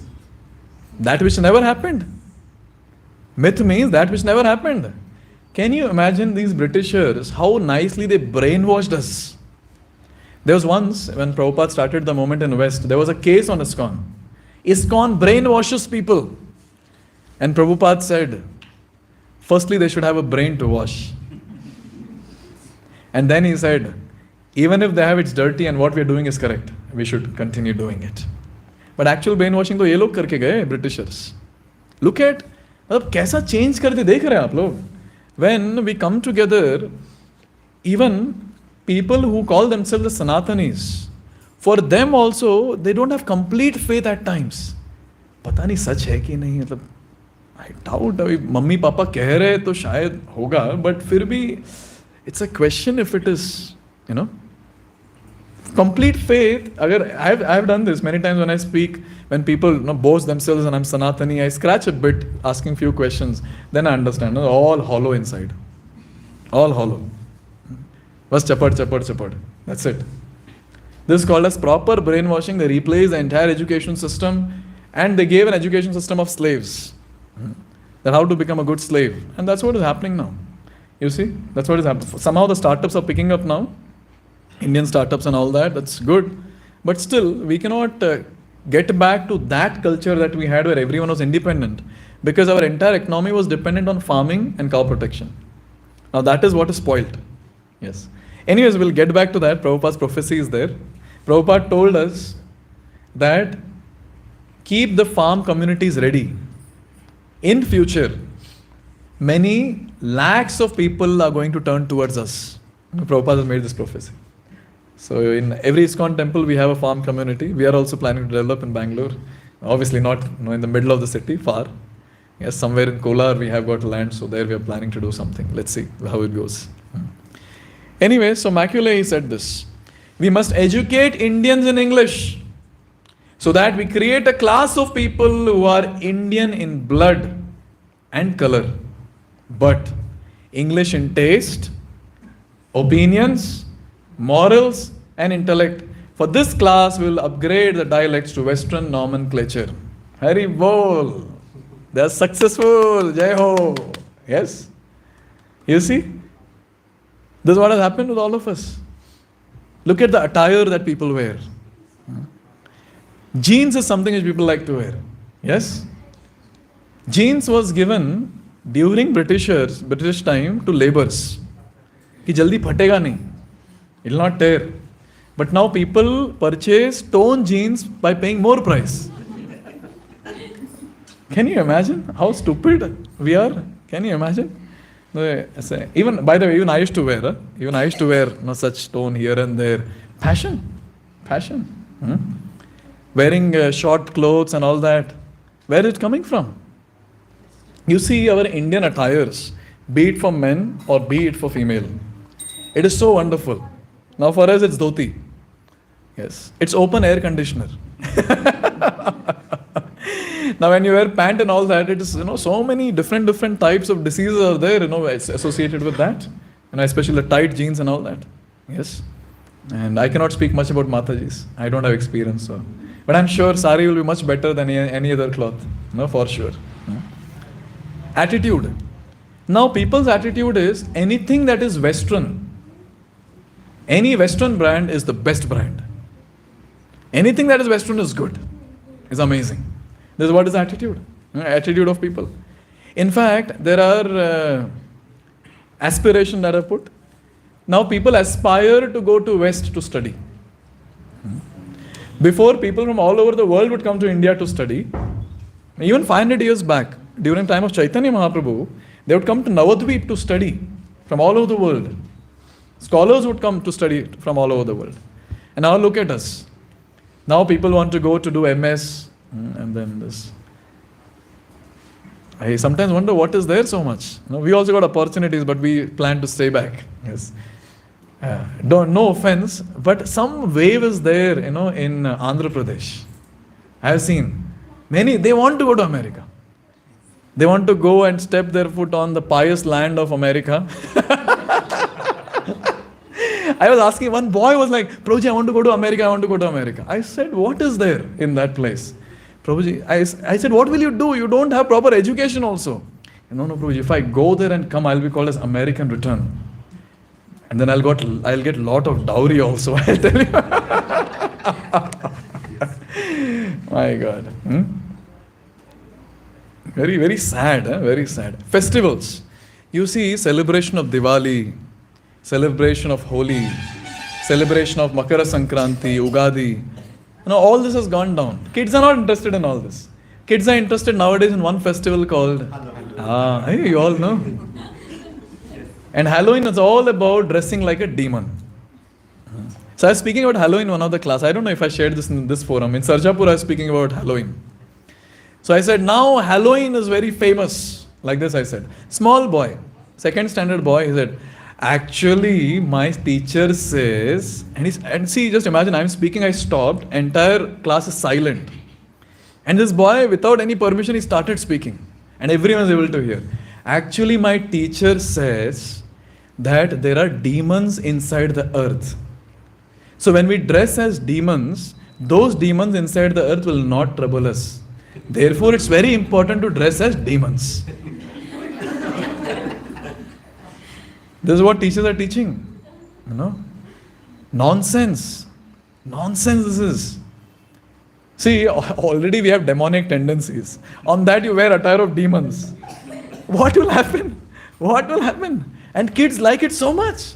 that which never happened. Myth means that which never happened. Can you imagine these Britishers, how nicely they brainwashed us? There was once, when Prabhupada started the movement in West, there was a case on ISKCON. ISKCON brainwashes people. And Prabhupada said, firstly they should have a brain to wash. And then he said, even if they have it's dirty and what we are doing is correct, we should continue doing it. But actual brainwashing तो ये लोग करके गए Britishers. Look at मतलब कैसा change करते देख रहे हैं आप लोग. When we come together, even people who call themselves the Sanatanis, for them also they don't have complete faith at times. पता नहीं सच है कि नहीं, मतलब I doubt. अभी मम्मी पापा कह रहे तो शायद होगा, but फिर भी it's a question if it is, complete faith. Agar I've done this many times when I speak, when people boast themselves and I'm Sanatani, I scratch a bit asking few questions, then I understand. All hollow inside. All hollow. Bas chapad. That's it. This is called as proper brainwashing. They replaced the entire education system and they gave an education system of slaves. That how to become a good slave. And that's what is happening now. You see? That's what is happening. Somehow the startups are picking up now. Indian startups and all that, that's good. But still, we cannot get back to that culture that we had where everyone was independent, because our entire economy was dependent on farming and cow protection. Now that is what is spoiled. Yes. Anyways, we'll get back to that. Prabhupada's prophecy is there. Prabhupada told us that keep the farm communities ready. In future, many lakhs of people are going to turn towards us. Prabhupada has made this prophecy. So in every ISKCON temple, we have a farm community. We are also planning to develop in Bangalore. Obviously not in the middle of the city, far. Yes, somewhere in Kolar we have got land, so there we are planning to do something. Let's see how it goes. Anyway, so Macaulay said this. We must educate Indians in English so that we create a class of people who are Indian in blood and color, but English in taste, opinions, morals and intellect. For this class, we will upgrade the dialects to Western nomenclature. Hari Bol. They are successful. Jai Ho. Yes. You see? This is what has happened with all of us. Look at the attire that people wear. Jeans is something which people like to wear. Yes? Jeans was given during British time to laborers. कि जल्दी फटेगा नहीं. It will not tear. But now people purchase torn jeans by paying more price. Can you imagine how stupid we are? Can you imagine? Even, by the way, even I used to wear such torn here and there. Passion. Wearing short clothes and all that. Where is it coming from? You see our Indian attires, be it for men or be it for female. It is so wonderful. Now for us it's dhoti. Yes. It's open air conditioner. Now when you wear pant and all that, it is, so many different types of diseases are there, it's associated with that. Especially the tight jeans and all that. Yes. And I cannot speak much about Matajis. I don't have experience. So. But I'm sure sari will be much better than any other cloth. For sure. Attitude. Now people's attitude is anything that is Western. Any Western brand is the best brand. Anything that is Western is good. Is amazing. This is what is attitude. Attitude of people. In fact, there are aspirations that are put. Now people aspire to go to West to study. Before, people from all over the world would come to India to study. Even 500 years back, during the time of Chaitanya Mahaprabhu, they would come to Navadvip to study from all over the world. Scholars would come to study from all over the world. And now look at us. Now people want to go to do MS and then this. I sometimes wonder what is there so much. We also got opportunities, but we plan to stay back. Yes. No offense, but some wave is there, in Andhra Pradesh. I have seen many, they want to go to America. They want to go and step their foot on the pious land of America. I was asking, one boy was like, Prabhuji, I want to go to America, I want to go to America. I said, what is there in that place? Prabhuji, I said, what will you do? You don't have proper education also. No, Prabhuji, if I go there and come, I'll be called as American return. And then I'll get lot of dowry also, I'll tell you. My God. Very, very sad, very sad. Festivals. You see, celebration of Diwali, celebration of Holi, celebration of Makara Sankranti, Ugadi. All this has gone down. Kids are not interested in all this. Kids are interested nowadays in one festival called Halloween. You all know. And Halloween is all about dressing like a demon. So I was speaking about Halloween in one of the class. I don't know if I shared this in this forum. In Sarjapur, I was speaking about Halloween. So I said, now Halloween is very famous. Like this I said. Small boy, second standard boy, he said, actually my teacher says, and see, just imagine, I'm speaking, I stopped, entire class is silent. And this boy, without any permission, he started speaking. And everyone is able to hear. Actually, my teacher says that there are demons inside the earth. So when we dress as demons, those demons inside the earth will not trouble us. Therefore, it's very important to dress as demons. This is what teachers are teaching. Nonsense. Nonsense this is. See, already we have demonic tendencies. On that you wear attire of demons. What will happen? What will happen? And kids like it so much.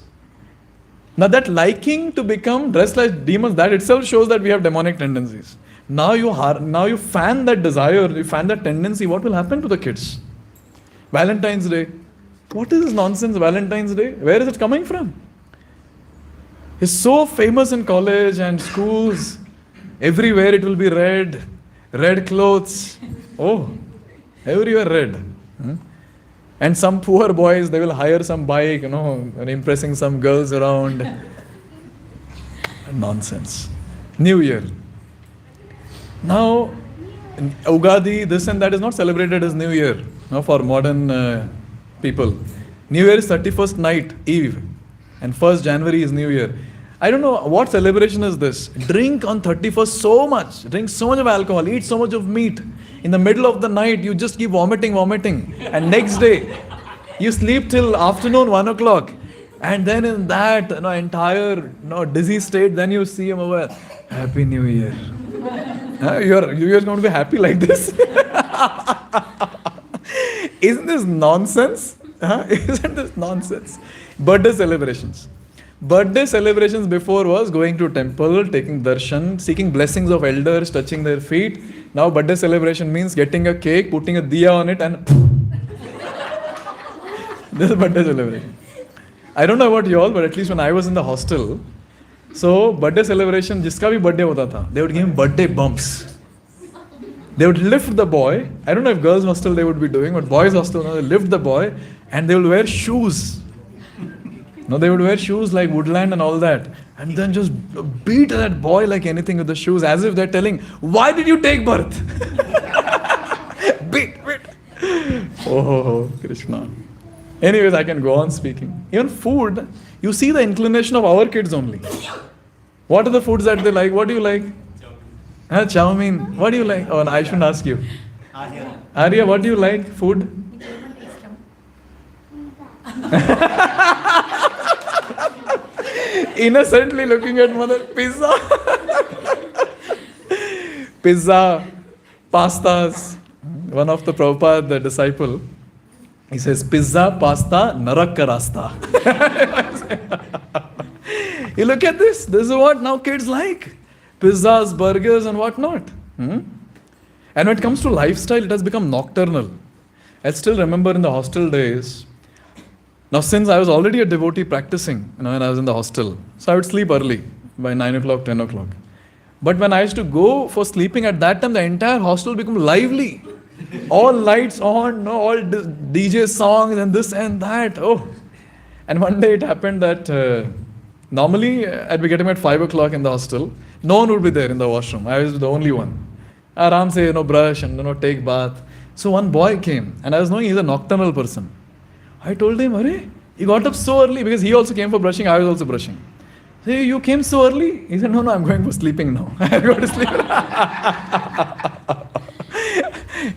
Now that liking to become dressed like demons, that itself shows that we have demonic tendencies. Now you fan that desire, you fan that tendency, what will happen to the kids? Valentine's Day. What is this nonsense, Valentine's Day? Where is it coming from? It's so famous in college and schools. Everywhere it will be red clothes. Oh, everywhere red. And some poor boys, they will hire some bike, and impressing some girls around. Nonsense. New Year. Now, Ugadi, this and that is not celebrated as New Year for modern people. New Year is 31st night, Eve. And 1st January is New Year. I don't know what celebration is this. Drink on 31st so much. Drink so much of alcohol. Eat so much of meat. In the middle of the night, you just keep vomiting. And next day, you sleep till afternoon, 1 o'clock. And then in that entire dizzy state, then you see him over. Happy New Year. You're going to be happy like this? Isn't this nonsense? Isn't this nonsense? Birthday celebrations. Birthday celebrations before was going to temple, taking darshan, seeking blessings of elders, touching their feet. Now birthday celebration means getting a cake, putting a diya on it and this is birthday celebration. I don't know about you all, but at least when I was in the hostel, so birthday celebration, jiska bhi birthday hota tha, they would give him birthday bumps. They would lift the boy. I don't know if girls hostel they would be doing, but boys hostel, they lift the boy and they will wear shoes. They would wear shoes like Woodland and all that. And then just beat that boy like anything with the shoes, as if they're telling, why did you take birth? Beat. Oh, Krishna. Anyways, I can go on speaking. Even food, you see the inclination of our kids only. What are the foods that they like? What do you like? Chow mein. What do you like? Oh, I shouldn't ask you. Arya, what do you like? Food? Innocently looking at mother. Pizza, pastas. One of the Prabhupada, the disciple, He says, pizza, pasta, narak ka rasta. You look at this. This is what now kids like. Pizzas, burgers and whatnot. And when it comes to lifestyle, it has become nocturnal. I still remember in the hostel days. Now, since I was already a devotee practicing, when I was in the hostel, so I would sleep early, by 9 o'clock, 10 o'clock. But when I used to go for sleeping at that time, the entire hostel became lively. All lights on, no, all DJ songs and this and that. Oh. And one day it happened that normally I'd be getting at 5 o'clock in the hostel. No one would be there in the washroom. I was the only one. Aram say, brush and take bath. So one boy came and I was knowing he's a nocturnal person. I told him, Arey, you got up so early, because he also came for brushing, I was also brushing. Hey, you came so early? He said, no, I'm going for sleeping now. I go to sleep.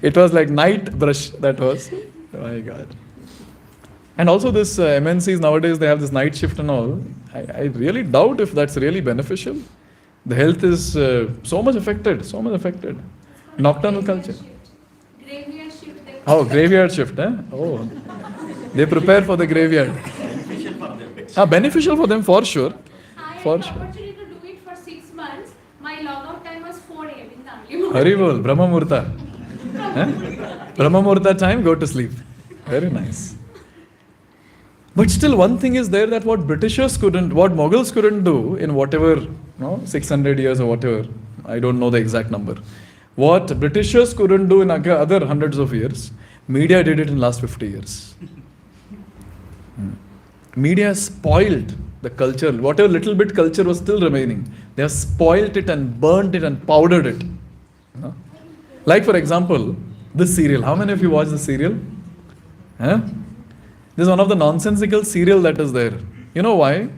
It was like night brush, that was. Oh my God. And also this MNCs nowadays, they have this night shift and all. I really doubt if that's really beneficial. The health is so much affected. Nocturnal culture. Graveyard shift. Oh, graveyard shift, eh? Oh. They prepare for the graveyard. Beneficial for them for sure. I For had the sure. opportunity to do it for 6 months. My logout time was 4 a.m. in the early morning. Haribol, Brahma Murta. Brahma Murta time, go to sleep. Very nice. But still, one thing is there that what Britishers couldn't, what Mughals couldn't do in whatever, 600 years or whatever, I don't know the exact number. What Britishers couldn't do in other hundreds of years, media did it in last 50 years. Media spoiled the culture. Whatever little bit culture was still remaining, they have spoiled it and burnt it and powdered it. Like for example, this serial. How many of you watch this serial? This is one of the nonsensical serial that is there. You know why?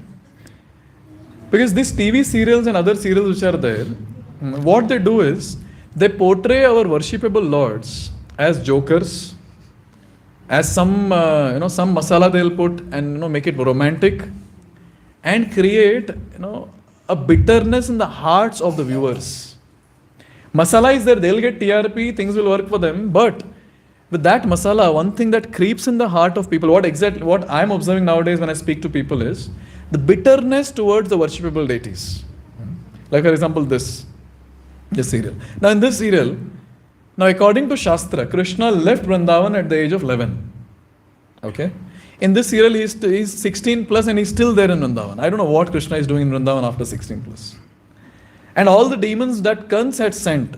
Because these TV serials and other serials which are there, what they do is, they portray our worshipable lords as jokers, as some masala they'll put and make it romantic, and create a bitterness in the hearts of the viewers. Masala is there, they'll get TRP, things will work for them, but with that masala, one thing that creeps in the heart of people, what I'm observing nowadays when I speak to people is the bitterness towards the worshipable deities. Like for example, this serial. Now in this serial, according to Shastra, Krishna left Vrindavan at the age of 11. Okay? In this serial, he's 16 plus and he's still there in Vrindavan. I don't know what Krishna is doing in Vrindavan after 16 plus. And all the demons that Kans had sent,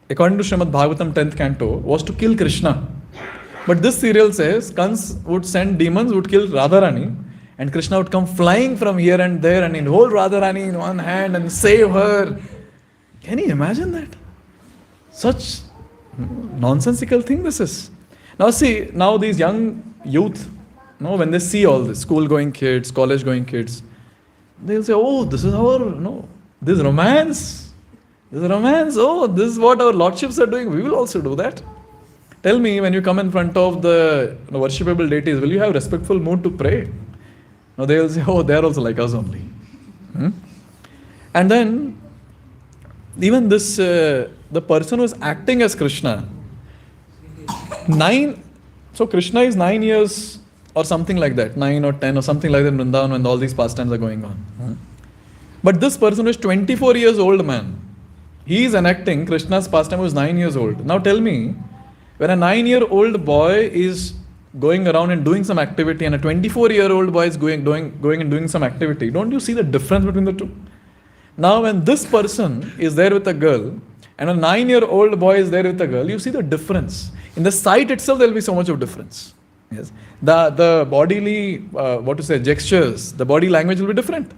according to Srimad Bhagavatam 10th canto, was to kill Krishna. But this serial says Kans would send demons, would kill Radharani, and Krishna would come flying from here and there and he'd hold Radharani in one hand and save her. Can you imagine that? Such nonsensical thing this is. Now see, now these young youth, when they see all this, school-going kids, college-going kids, they'll say, oh, this is our, this romance. Oh, this is what our lordships are doing. We will also do that. Tell me, when you come in front of the worshipable deities, will you have respectful mood to pray? No, they will say, oh, they are also like us only. And then, even this, the person who is acting as Krishna, so Krishna is 9 years or something like that, 9 or 10 or something like that in Vrindavan when all these pastimes are going on. But this person is 24 years old man. He is enacting Krishna's pastime who is 9 years old. Now tell me, when a 9-year-old boy is going around and doing some activity and a 24-year-old boy is going and doing some activity, don't you see the difference between the two? Now when this person is there with a girl and a 9-year-old boy is there with a girl, you see the difference. In the sight itself, there will be so much of difference. Yes, the bodily, gestures, the body language will be different.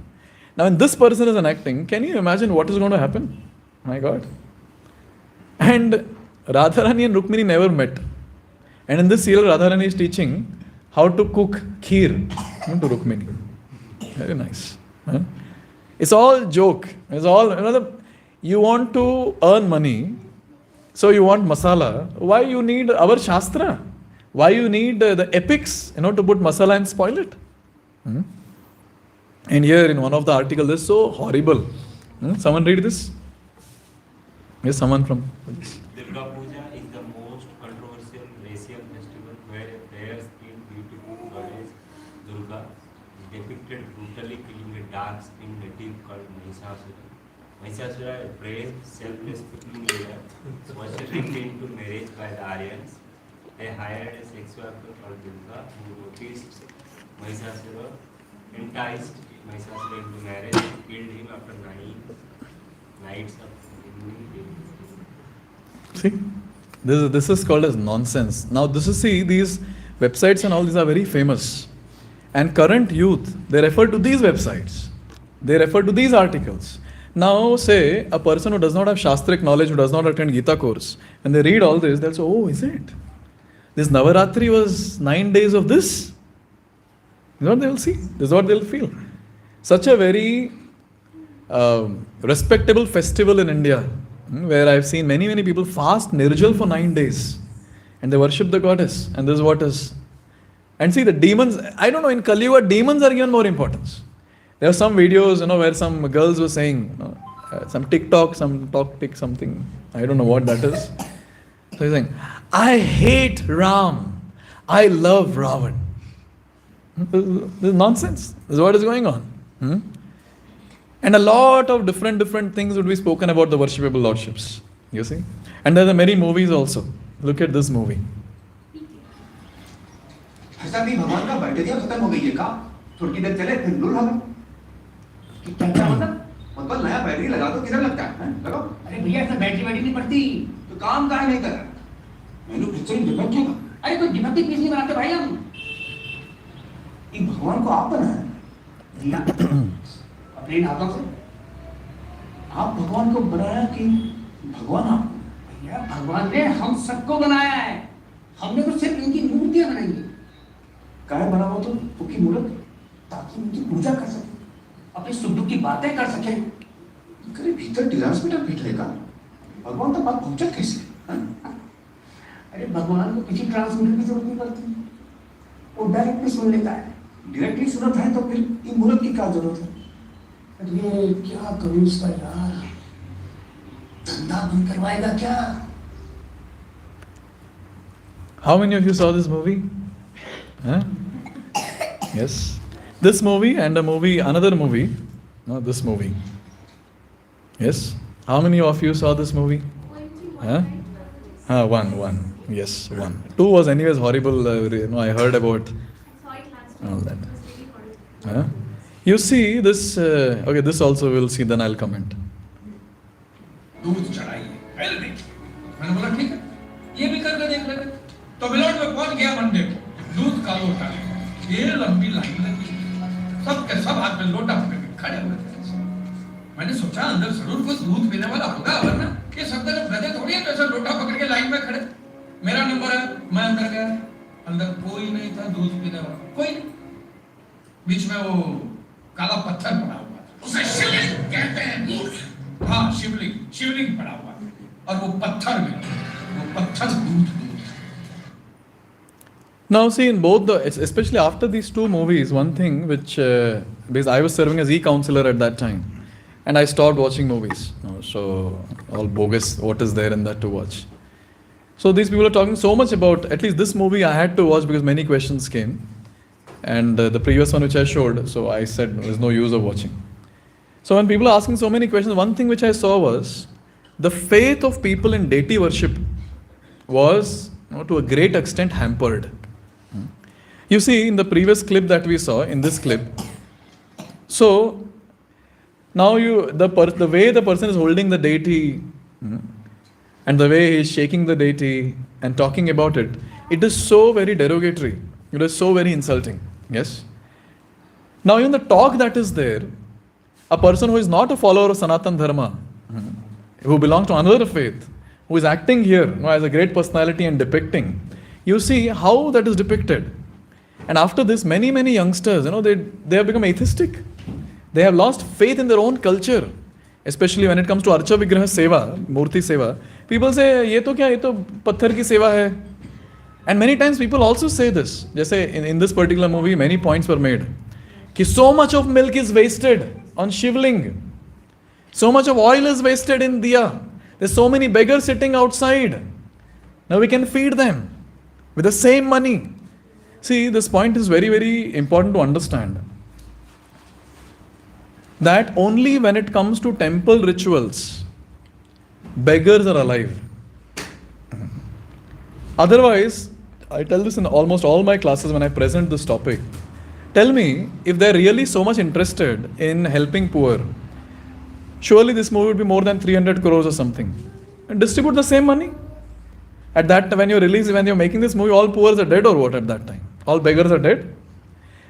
Now when this person is enacting, can you imagine what is going to happen? My God. And Radharani and Rukmini never met. And in this serial, Radharani is teaching how to cook kheer to Rukmini. Very nice. It's all joke. It's all, you want to earn money, so you want masala. Why you need our Shastra? Why you need the epics, to put masala and spoil it? And here in one of the articles, this is so horrible. Someone read this? Yes, someone from... Durga Puja is the most controversial racial festival where literally killing a dark-skinned native called Mahishasura. Mahishasura, a brave, self-respecting leader, was tricked into marriage by the Aryans. They hired a sex worker called Durga who appeased Mahishasura, enticed Mahishasura into marriage, and killed him after 9 nights of evening. See, this is called as nonsense. Now, these websites and all these are very famous. And current youth, they refer to these websites. They refer to these articles. Now, say a person who does not have Shastric knowledge, who does not attend Gita course, and they read all this, they'll say, oh, is it? This Navaratri was 9 days of this? This is what they will see. This is what they'll feel. Such a very respectable festival in India, where I've seen many people fast Nirjal for 9 days. And they worship the goddess. And this is what is. And see the demons, I don't know, in Kali Yuga, demons are given more importance. There are some videos, where some girls were saying, some TikTok, some talk-tick something. I don't know what that is. So he's saying, I hate Ram. I love Ravan. This is nonsense. This is what is going on. And a lot of different things would be spoken about the worshipable lordships. You see? And there are many movies also. Look at this movie. ऐसा नहीं भगवान का बैटरिया खत्म हो गई है का थोड़ी देर चले फिर लूल हो गए क्या मतलब नया बैटरी लगा दो किधर लगता है लगाओ अरे भैया ऐसा बैटरी नहीं पड़ती तो काम काहे नहीं कर रहा मैंने पिक्चर डिबेट किया अरे कोई डिबेट पीस नहीं बनाते भाई हम ये भगवान को आप बनाया अपने हाथों से आप भगवान को बनाया कि भगवान आप भैया भगवान ने हम सबको बनाया है हमने तो सिर्फ इनकी मूर्तियां बनाई है काय बना हो तो उनकी मूर्त ताकि उनकी पूजा कर सके अपने सुख दुख की बातें कर सके करे भीतर ट्रांसमीटर फिट रहेगा भगवान तक बात पहुंचा कैसे अरे भगवान को किसी ट्रांसमीटर की जरूरत नहीं पड़ती वो डायरेक्टली सुन लेता है डायरेक्टली सुनता है तो फिर ये मूर्त की क्या जरूरत है अरे क्या करूं इसका यार धंधा बंद करवाएगा क्या How many of you saw this movie? Huh? Yes. This movie and another movie. No, this movie. Yes. How many of you saw this movie? Huh? One. Yes, one. 2 was anyways horrible. I heard about all that. Huh? You see this. Okay, this also we'll see. Then I'll comment. दूध चढ़ाइए पहले देखिए मैंने बोला ठीक है ये भी करके देख लेते तो बिलोट में पहुंच गया मंदिर दूध का लोटा ये लंबी लाइन लगी सबके सब हाथ में लोटा पकड़ के खड़े हुए थे मैंने सोचा अंदर जरूर कोई दूध पीने वाला होगा वरना ये सब तरफ गधे थोड़ी है तो ऐसा लोटा पकड़ के लाइन में खड़े मेरा नंबर है मैं अंदर गया अंदर कोई नहीं था दूध पीने वाला कोई नहीं बीच में वो काला पत्थर पड़ा हुआ उसे शिवलिंग कहते हैं हाँ शिवलिंग पड़ा हुआ और वो पत्थर दूध Now see in both especially after these 2 movies, one thing which, because I was serving as e-counselor at that time and I stopped watching movies. So all bogus, what is there in that to watch. So these people are talking so much about, at least this movie I had to watch because many questions came. And the previous one which I showed, so I said there's no use of watching. So when people are asking so many questions, one thing which I saw was the faith of people in deity worship was to a great extent hampered. You see in the previous clip that we saw, in this clip, so now the way the person is holding the deity and the way he is shaking the deity and talking about it, it is so very derogatory. It is so very insulting. Yes. Now even the talk that is there, a person who is not a follower of Sanatan Dharma, who belongs to another faith, who is acting here as a great personality and depicting, you see how that is depicted. And after this, many youngsters, they have become atheistic. They have lost faith in their own culture. Especially when it comes to Archa Vigraha Seva, Murti Seva. People say, ye to kya, ye to patthar ki seva hai. And many times people also say this. Just in this particular movie, many points were made. Ki so much of milk is wasted on Shivling. So much of oil is wasted in Diya. There's so many beggars sitting outside. Now we can feed them with the same money. See, this point is very important to understand. that only when it comes to temple rituals, beggars are alive. Otherwise, I tell this in almost all my classes when I present this topic. Tell me, if they're really so much interested in helping poor, surely this movie would be more than 300 crores or something. And distribute the same money. At that time, when you're making this movie, all poor are dead or what at that time? All beggars are dead?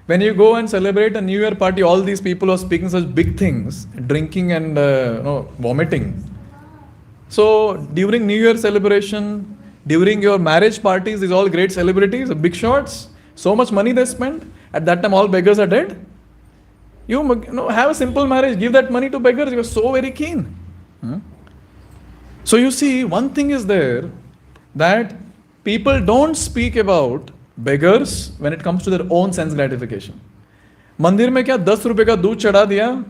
When you go and celebrate a New Year party, all these people are speaking such big things, drinking and vomiting. So during New Year celebration, during your marriage parties, these all great celebrities, big shots, so much money they spend. At that time, all beggars are dead. You have a simple marriage, give that money to beggars. You are so very keen. So you see, one thing is there that people don't speak about beggars when it comes to their own sense gratification. मंदिर में क्या 10 रुपए का दूध चढ़ा दिया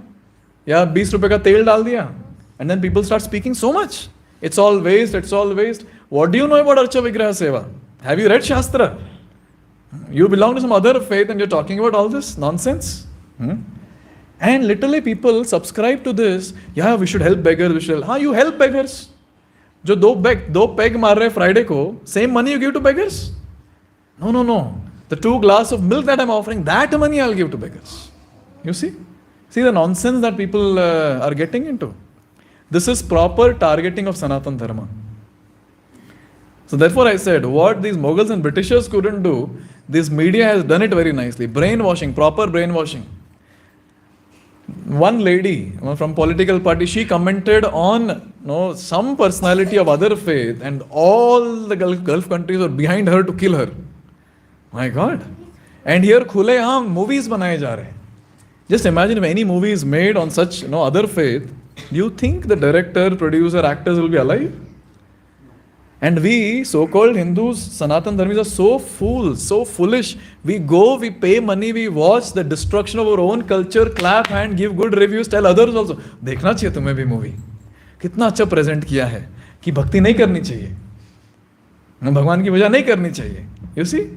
या 20 रुपए का तेल डाल दिया, and then people start speaking so much. It's all waste, it's all waste. What do you know about Archa Vigraha Seva? Have you read Shastra? You belong to some other faith and you're talking about all this nonsense? And literally people subscribe to this. Yeah, we should help beggars, we should help. You help beggars. जो दो peg मार रहे Friday को, same money you give to beggars? No. The 2 glasses of milk that I'm offering, that money I'll give to beggars. You see? See the nonsense that people are getting into. This is proper targeting of Sanatan Dharma. So therefore I said, what these Mughals and Britishers couldn't do, this media has done it very nicely. Brainwashing, proper brainwashing. One lady from political party, she commented on some personality of other faith, and all the Gulf countries were behind her to kill her. My God. And here खुलेआम movies बनाए जा रहे हैं. Just imagine if any movie is made on such other faith, do you think the director, producer, actors will be alive? And we so-called Hindus, Sanatan Dharmis are so fools, so foolish. We go, we pay money, we watch the destruction of our own culture, clap hand, give good reviews, tell others also. देखना चाहिए तुम्हें भी movie. कितना अच्छा present किया है कि भक्ति नहीं करनी चाहिए, भगवान की पूजा नहीं करनी चाहिए. You see?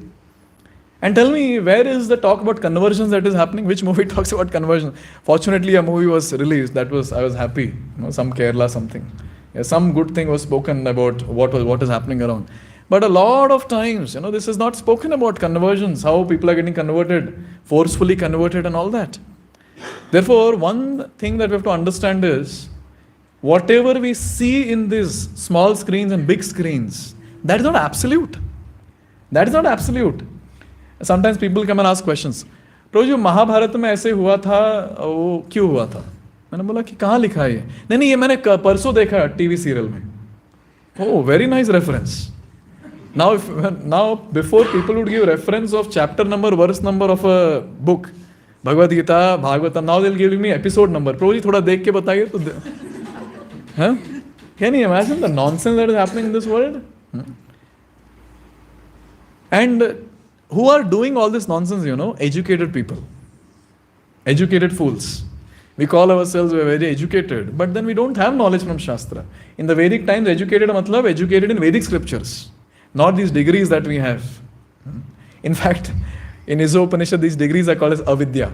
And tell me, where is the talk about conversions that is happening? Which movie talks about conversion? Fortunately, a movie was released. I was happy. Some Kerala something. Yeah, some good thing was spoken about what is happening around. But a lot of times, this is not spoken about conversions, how people are getting converted, forcefully converted and all that. Therefore, one thing that we have to understand is, whatever we see in these small screens and big screens, that is not absolute. That is not absolute. Sometimes people come and ask questions. प्रभु महाभारत में ऐसे हुआ था, वो क्यों हुआ था? मैंने बोला कि कहाँ लिखा है ये? नहीं, ये मैंने परसों देखा टीवी सीरियल में. Oh, very nice reference. Now before people would give reference of chapter number, verse number of a book, Bhagavad Gita, Bhagavatam, now they'll give me episode number. प्रभु जी थोड़ा देख के बताइए तो. Huh? Can you imagine the nonsense that is happening in this world? And who are doing all this nonsense, educated people, educated fools. We call ourselves very educated, but then we don't have knowledge from Shastra. In the Vedic times, educated matlab educated in Vedic scriptures, not these degrees that we have. In fact, in Isopanishad, these degrees are called as avidya.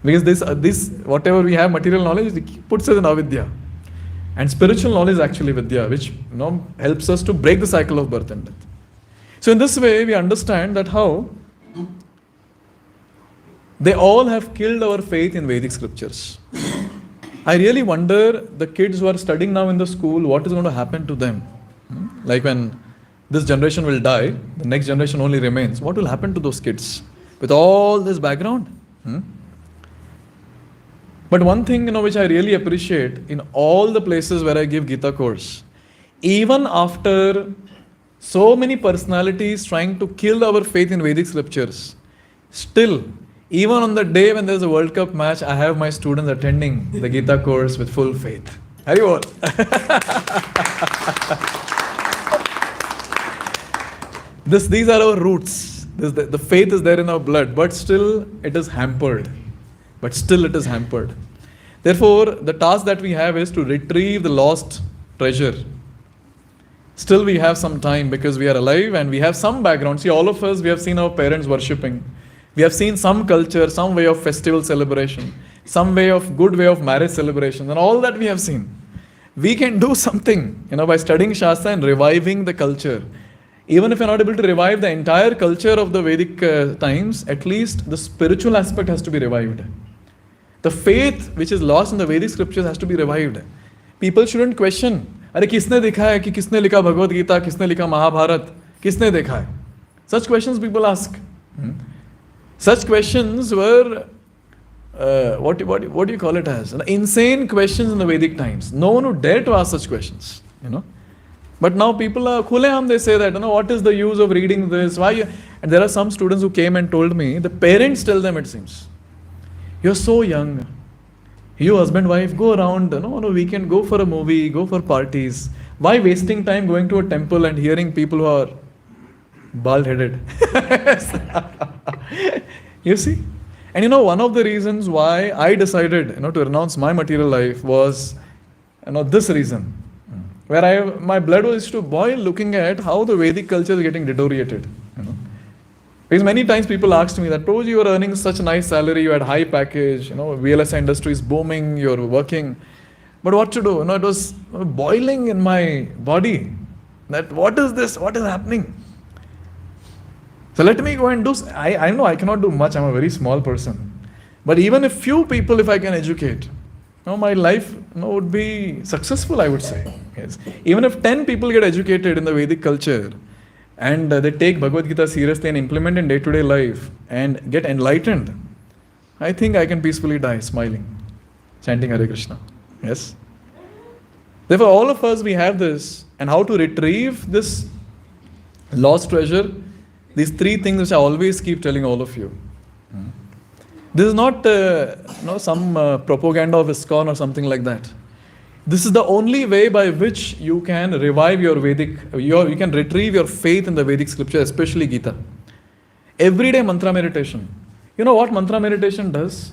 Because this whatever we have material knowledge, it puts us in avidya. And spiritual knowledge is actually vidya, which helps us to break the cycle of birth and death. So in this way, we understand that how they all have killed our faith in Vedic scriptures. I really wonder the kids who are studying now in the school, what is going to happen to them? Like when this generation will die, the next generation only remains. What will happen to those kids with all this background? But one thing which I really appreciate in all the places where I give Gita course, even after so many personalities trying to kill our faith in Vedic scriptures, still, even on the day when there's a World Cup match, I have my students attending the Gita course with full faith. Hari Bol. These are our roots. The faith is there in our blood, but still it is hampered. Therefore, the task that we have is to retrieve the lost treasure. Still we have some time because we are alive and we have some background. See, all of us, we have seen our parents worshipping. We have seen some culture, some way of festival celebration. some good way of marriage celebrations, and all that we have seen. We can do something, by studying Shastra and reviving the culture. Even if you're not able to revive the entire culture of the Vedic times, at least the spiritual aspect has to be revived. The faith which is lost in the Vedic scriptures has to be revived. People shouldn't question, अरे किसने देखा है कि किसने लिखा भगवद गीता, किसने लिखा महाभारत, किसने देखा है? Such questions people ask. Such questions were, what do you call it as? Insane questions in the Vedic times. No one would dare to ask such questions, But now people are khuleham, they say that, what is the use of reading this? Why? And there are some students who came and told me, the parents tell them, it seems, you're so young. You husband, wife, go around, on a weekend, go for a movie, go for parties. Why wasting time going to a temple and hearing people who are bald-headed? You see? And one of the reasons why I decided, to renounce my material life was, this reason. Where my blood was to boil looking at how the Vedic culture is getting deteriorated. Because many times people asked me that, prabhuji, you are earning such a nice salary, you had high package, VLSI industry is booming, you're working. But what to do? It was boiling in my body. That what is this? What is happening? So let me go and do. I know I cannot do much. I'm a very small person. But even if few people, if I can educate, my life would be successful, I would say. Yes. Even if 10 people get educated in the Vedic culture and they take Bhagavad Gita seriously and implement in day-to-day life and get enlightened, I think I can peacefully die smiling, chanting Hare Krishna. Yes. Therefore, all of us, we have this. And how to retrieve this lost treasure? These three things which I always keep telling all of you. This is not some propaganda of ISKCON or something like that. This is the only way by which you can revive your Vedic, you can retrieve your faith in the Vedic scripture, especially Gita. Everyday mantra meditation. You know what mantra meditation does?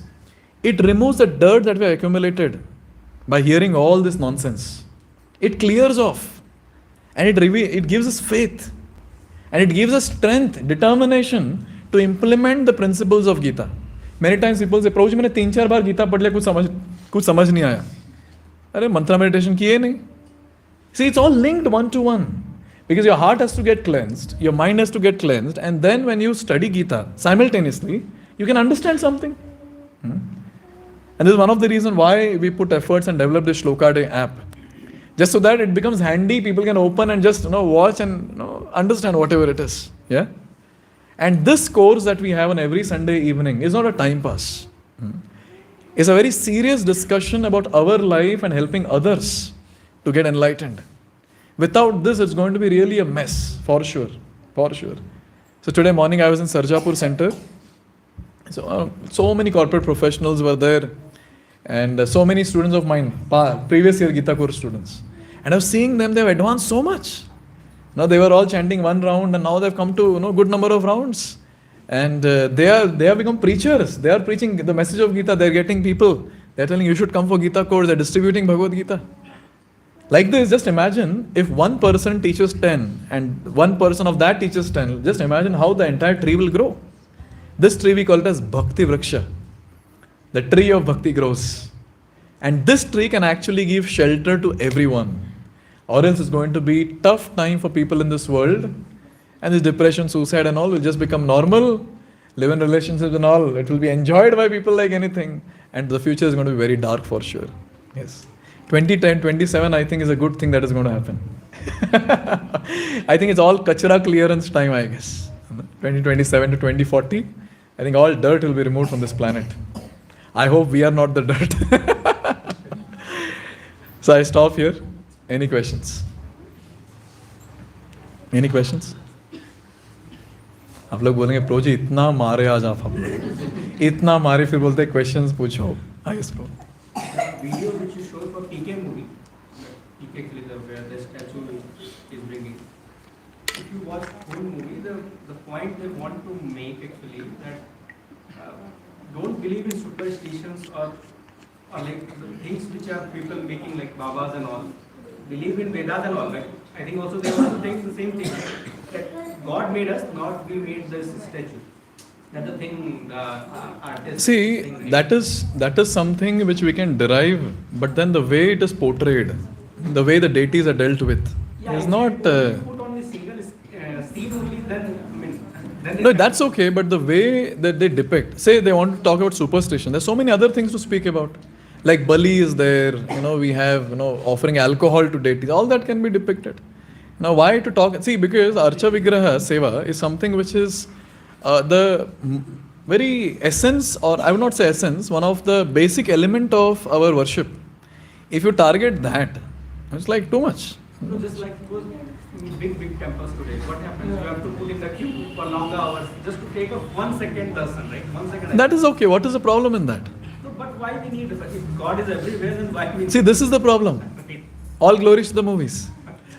It removes the dirt that we have accumulated by hearing all this nonsense. It clears off. And it gives us faith. And it gives us strength, determination to implement the principles of Gita. Many times people say, prabhuji, मैंने 3-4 बार गीता पढ़ लिया, कुछ समझ नहीं आया. अरे मंत्रा meditation किए नहीं. See, it's all linked one to one. Because your heart has to get cleansed, your mind has to get cleansed, and then when you study Gita simultaneously, you can understand something. And this is one of the reasons why we put efforts and develop the Shloka Day app. Just so that it becomes handy, people can open and just watch and understand whatever it is. Yeah. And this course that we have on every Sunday evening is not a time pass. It's a very serious discussion about our life and helping others to get enlightened. Without this, it's going to be really a mess, for sure. For sure. So today morning I was in Sarjapur Center. So many corporate professionals were there. And so many students of mine, previous year GITA course students. And I was seeing them, they have advanced so much. Now they were all chanting one round and now they've come to good number of rounds. And they have become preachers. They are preaching the message of Gita. They're getting people. They're telling you should come for Gita course. They're distributing Bhagavad Gita. Like this, just imagine if one person teaches 10 and one person of that teaches 10. Just imagine how the entire tree will grow. This tree we call it as Bhakti Vriksha. The tree of Bhakti grows. And this tree can actually give shelter to everyone. Or else it's going to be tough time for people in this world. And this depression, suicide and all will just become normal. Live in relationships and all. It will be enjoyed by people like anything. And the future is going to be very dark for sure. Yes. 2010, 27 I think is a good thing that is going to happen. I think it's all kachra clearance time, I guess. 2027 to 2040. I think all dirt will be removed from this planet. I hope we are not the dirt. So I stop here. Any questions? Any questions? आप लोग बोलेंगे प्रोजी इतना मारे आज आप हम लोग इतना मारे फिर बोलते क्वेश्चंस पूछो I guess pro video which you showed for PK movie, PK Clip where the statue is bringing. If you watch the whole movie, the point they want to make actually that don't believe in superstitions or like the things which are people making like babas and all. Believe in Vedas and all. Like I think also they want to take the same thing that God made us, not we made this statue. That's the thing, the artist. See, thing that is something which we can derive, but then the way it is portrayed, the way the deities are dealt with, is not. You put on the single scene only, then I mean, then No, that's okay, but the way that they depict, say they want to talk about superstition, there's so many other things to speak about. Like Bali is there, we have, offering alcohol to deities, all that can be depicted. Now, why to talk? See, because Archa Vigraha Seva is something which is the very essence, or I would not say essence, one of the basic element of our worship. If you target that, it's like too much. No, just like those big temples today, what happens? You have to put in the queue for longer hours just to take a 1 second darshan, right? 1 second. That is okay. What is the problem in that? No, but why we need? If God is everywhere, then why we? See, this is the problem. All glories to the movies.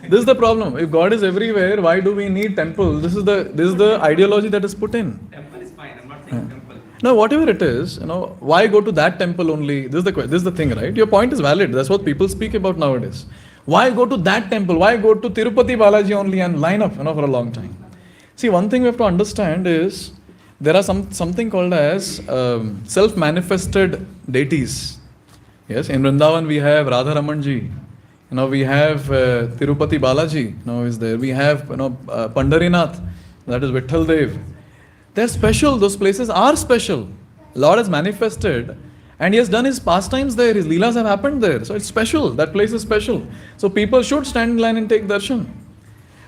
This is the problem. If God is everywhere, why do we need temple? This is the ideology that is put in. Temple is fine. I'm not saying temple. Now, whatever it is, why go to that temple only? This is the thing, right? Your point is valid. That's what people speak about nowadays. Why go to that temple? Why go to Tirupati Balaji only and line up, for a long time? See, one thing we have to understand is there are something called as self-manifested deities. Yes, in Vrindavan we have Radha Ramanji. We have Tirupati Balaji. Is there? We have Pandarinath. That is Vitthal Dev. They're special. Those places are special. Lord has manifested. And he has done his pastimes there, his leelas have happened there. So it's special, that place is special. So people should stand in line and take darshan.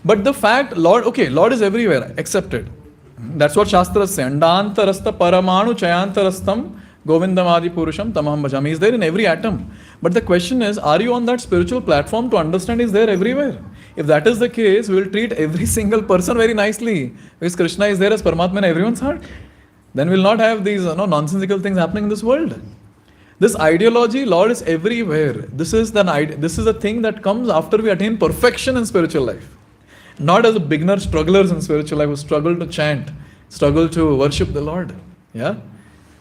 But the fact, Lord is everywhere, accepted. That's what Shastras say. Andantarastha paramanu chayantarastham govindam adi purusham tamaham bhajami. He's there in every atom. But the question is, are you on that spiritual platform to understand he's there everywhere? If that is the case, we will treat every single person very nicely. Because Krishna is there as Paramatma in everyone's heart. Then we'll not have these nonsensical things happening in this world. This ideology, Lord is everywhere. This is the thing that comes after we attain perfection in spiritual life. Not as a beginner strugglers in spiritual life who struggle to chant, struggle to worship the Lord. Yeah?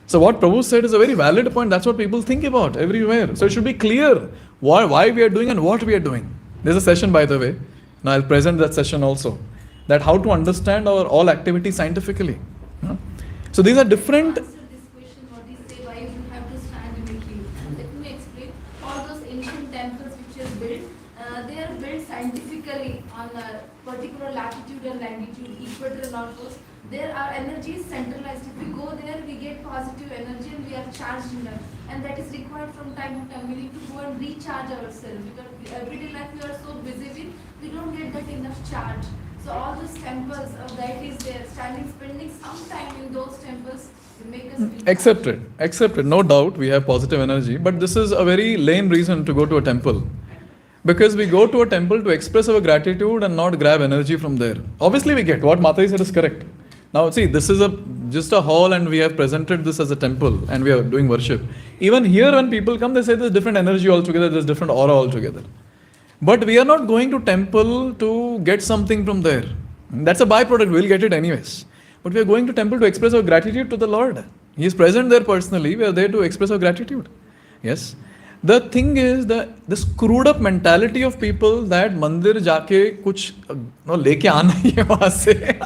So what Prabhu said is a very valid point. That's what people think about everywhere. So it should be clear why we are doing and what we are doing. There's a session, by the way. Now I'll present that session also. That how to understand our all activities scientifically. Yeah? So these are different. Answer this question, what is say, why you have to stand in the queue. Let me explain. All those ancient temples which are built, they are built scientifically on a particular latitude and longitude, equator and north poles. There our energy is centralized. If we go there, we get positive energy and we are charged enough. And that is required from time to time. We need to go and recharge ourselves because everyday life we are so busy with, we don't get that enough charge. So all those temples of deities there, spending some time in those temples to make us feel Accepted. No doubt we have positive energy, but this is a very lame reason to go to a temple. Because we go to a temple to express our gratitude and not grab energy from there. Obviously we get what Mataji said is correct. Now see, this is just a hall and we have presented this as a temple and we are doing worship. Even here when people come, they say there's different energy altogether, there's different aura altogether. But we are not going to temple to get something from there. That's a byproduct, we'll get it anyways. But we are going to temple to express our gratitude to the Lord. He is present there personally, we are there to express our gratitude. Yes. The thing is, the screwed up mentality of people that mandir jaake kuch leke aana hi hai wahan se.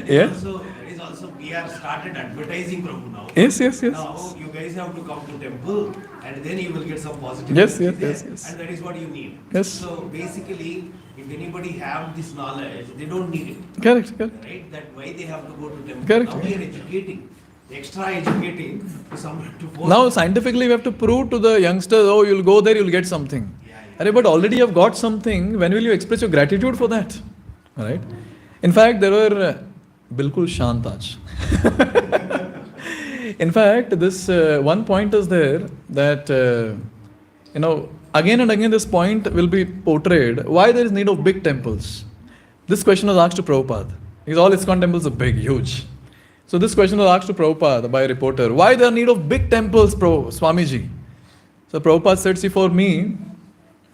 Yeah. That is also, we have started advertising Prabhu now. Yes. Now you guys have to come to temple and then you will get some positive Yes. energy there. And that is what you need. Yes. So basically, if anybody have this knowledge, they don't need it. Correct. Right? That why they have to go to temple. Correct. Now we are educating, extra educating to someone to force. Now scientifically we have to prove to the youngsters, you'll go there, you'll get something. Yeah. But already you have got something, when will you express your gratitude for that? Alright? In fact, there were bilkul shant aaj. In fact, this one point is there that, again and again this point will be portrayed. Why there is need of big temples? This question was asked to Prabhupada. Because all ISKCON temples are big, huge. So this question was asked to Prabhupada by a reporter. Why there need of big temples, Swamiji? So Prabhupada said, see, for me,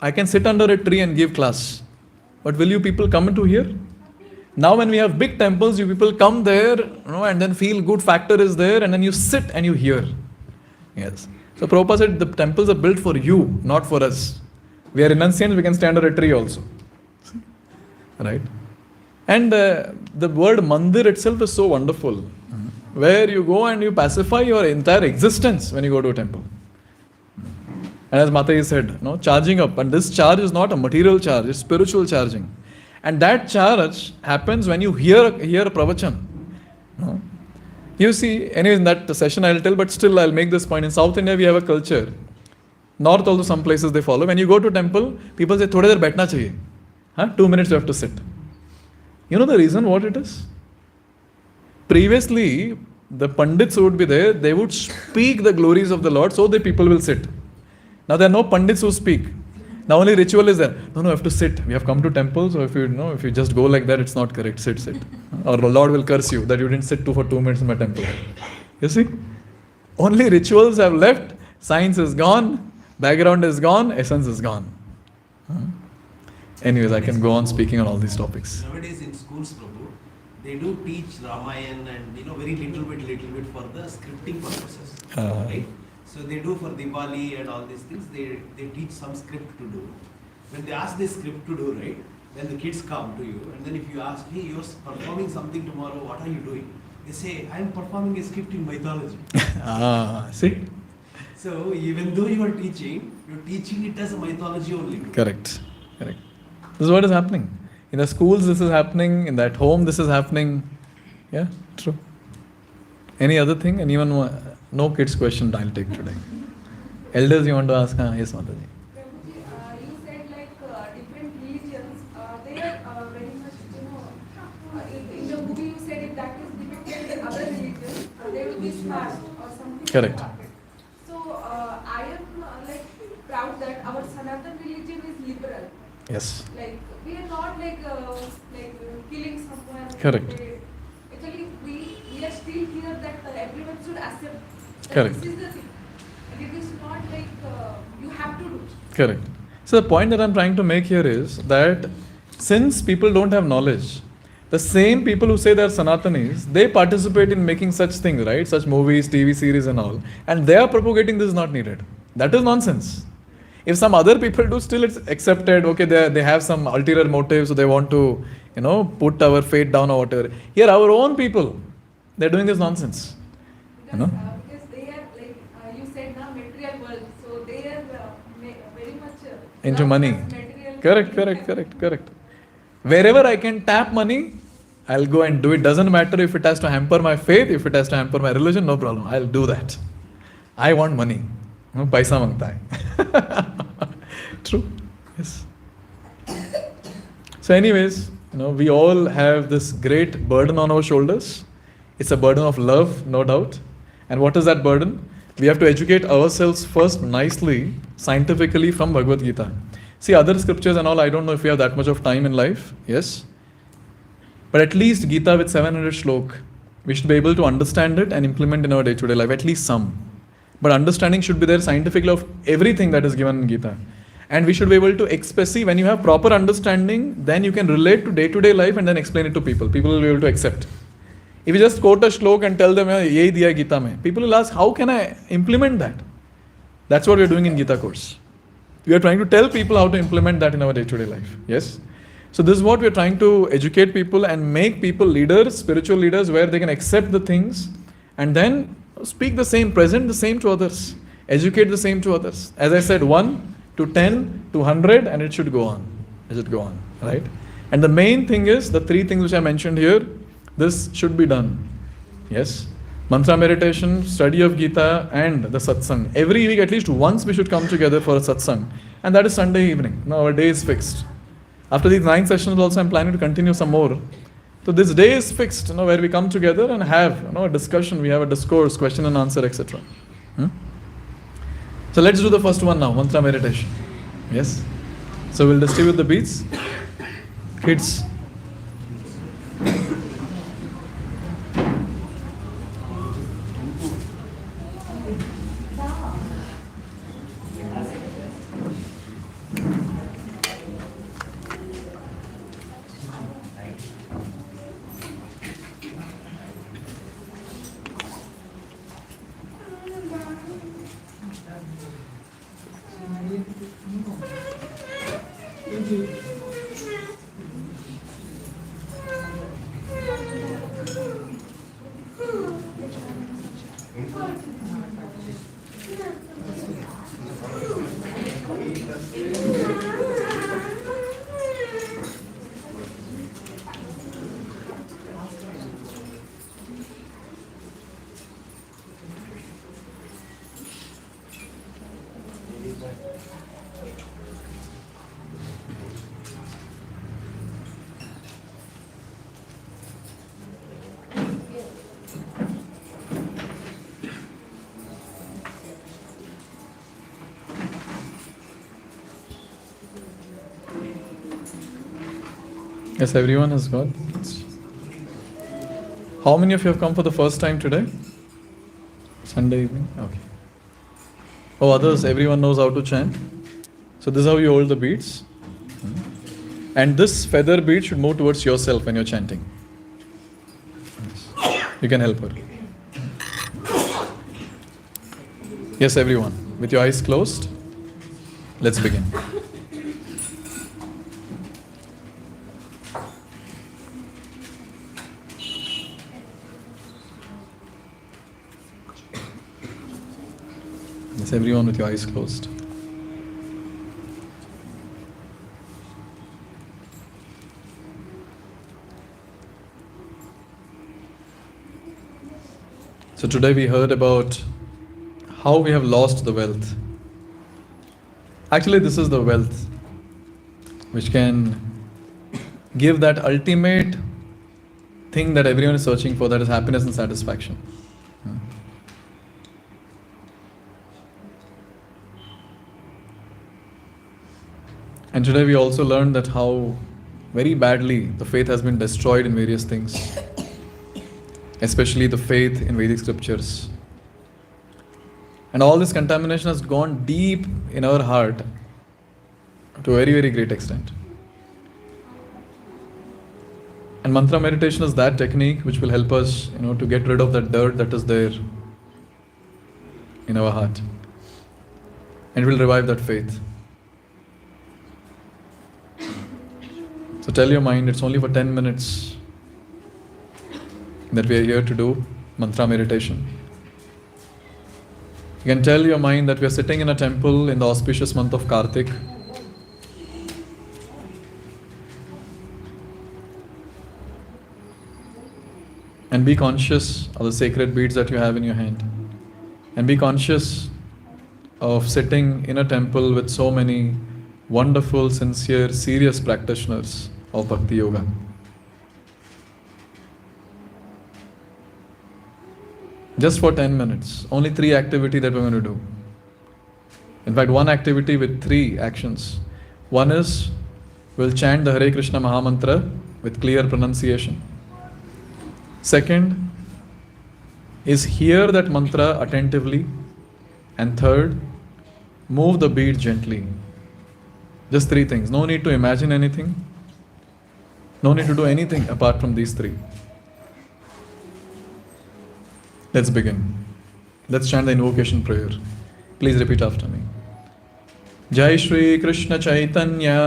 I can sit under a tree and give class. But will you people come into here? Now when we have big temples, you people come there, and then feel good factor is there, and then you sit and you hear. Yes. So Prabhupada said, the temples are built for you, not for us. We are renunciants, we can stand under a tree also. Right? And the word mandir itself is so wonderful, where you go and you pacify your entire existence when you go to a temple. And as Mataji said, no, charging up. And this charge is not a material charge, it's spiritual charging. And that charge happens when you hear a pravachan. No? You see, anyway, in that session I'll tell, but still I'll make this point. In South India, we have a culture. North also, some places they follow. When you go to temple, people say, "Thode der baithna chahiye." 2 minutes you have to sit. You know the reason what it is? Previously, the Pandits who would be there, they would speak the glories of the Lord, so the people will sit. Now there are no Pandits who speak. Now only ritual is there. No, you have to sit. We have come to temple, so if you just go like that, it's not correct. Sit. Or the Lord will curse you that you didn't sit for 2 minutes in my temple. You see? Only rituals have left. Science is gone. Background is gone. Essence is gone. Anyways, I can go on speaking on all these topics. Nowadays in schools, Prabhu, they do teach Ramayana and very little bit for the scripting purposes. Right? So they do for Diwali and all these things, they teach some script to do. When they ask this script to do, right, then the kids come to you, and then if you ask, "Hey, you're performing something tomorrow, what are you doing?" They say, "I am performing a script in mythology." See? So even though you're teaching it as a mythology only. Correct. This is what is happening. In the schools, this is happening. In that home, this is happening. Yeah, true. Any other thing? Anyone? No kids question I'll take today. Elders, you want to ask? Yes, Mataji. Prabhuji, you said different religions, they are very much, in the movie you said if that is depicted in other religions, they will be smashed or something. Correct. Like that. So I am proud that our Sanatan religion is liberal. Yes. We are not killing someone. Correct. Actually, we are still here that everyone should accept. Correct. This is the thing. And it is not you have to do. Correct. So the point that I'm trying to make here is that since people don't have knowledge, the same people who say they're Sanatanis, they participate in making such things, right? Such movies, TV series and all. And they are propagating this is not needed. That is nonsense. If some other people do, still it's accepted. Okay, they have some ulterior motives, so they want to, put our fate down or whatever. Here, our own people, they're doing this nonsense. Because they are, you said now, material world. So they are very much into money. Material. Correct. Wherever I can tap money, I'll go and do it. Doesn't matter if it has to hamper my faith, if it has to hamper my religion, no problem. I'll do that. I want money. Paisa mangta hai. True. Yes. So anyways, we all have this great burden on our shoulders. It's a burden of love, no doubt. And what is that burden? We have to educate ourselves first nicely, scientifically from Bhagavad Gita. See, other scriptures and all, I don't know if we have that much of time in life. Yes. But at least Gita with 700 shlok, we should be able to understand it and implement in our day-to-day life, at least some. But understanding should be there scientifically of everything that is given in Gita. And we should be able to see, when you have proper understanding, then you can relate to day-to-day life and then explain it to people. People will be able to accept. If you just quote a shlok and tell them, "Yehi diya Gita mein," people will ask, how can I implement that? That's what we are doing in Gita course. We are trying to tell people how to implement that in our day-to-day life. Yes? So this is what we are trying to educate people and make people leaders, spiritual leaders, where they can accept the things and then speak the same, present the same to others, educate the same to others. As I said, 1 to 10 to 100, and it should go on. Right? And the main thing is, the 3 things which I mentioned here, this should be done. Yes? Mantra meditation, study of Gita, and the satsang. Every week, at least once, we should come together for a satsang. And that is Sunday evening. Now our day is fixed. After these 9 sessions also, I'm planning to continue some more. So this day is fixed, where we come together and have a discussion, we have a discourse, question and answer, etc. So let's do the first one now, mantra meditation. Yes? So we'll distribute the beads. Kids. Yes, everyone has got. How many of you have come for the first time today? Sunday evening? Okay. Oh, others, everyone knows how to chant. So this is how you hold the beads. And this feather bead should move towards yourself when you're chanting. You can help her. Yes, everyone. With your eyes closed, let's begin. Yes, everyone with your eyes closed. So today we heard about how we have lost the wealth. Actually, this is the wealth which can give that ultimate thing that everyone is searching for, that is happiness and satisfaction. And today we also learned that how very badly the faith has been destroyed in various things, especially the faith in Vedic scriptures. And all this contamination has gone deep in our heart to a very, very great extent. And mantra meditation is that technique which will help us, to get rid of that dirt that is there in our heart. And it will revive that faith. So tell your mind, it's only for 10 minutes that we are here to do mantra meditation. You can tell your mind that we are sitting in a temple in the auspicious month of Karthik. And be conscious of the sacred beads that you have in your hand. And be conscious of sitting in a temple with so many wonderful, sincere, serious practitioners of Bhakti Yoga. Just for 10 minutes. Only 3 activities that we're going to do. In fact, 1 activity with 3 actions. One is, we'll chant the Hare Krishna Mahamantra with clear pronunciation. Second is hear that mantra attentively. And third, move the bead gently. Just 3 things. No need to imagine anything. No need to do anything apart from these 3. Let's begin. Let's chant the invocation prayer. Please repeat after me. Jai Shri Krishna Chaitanya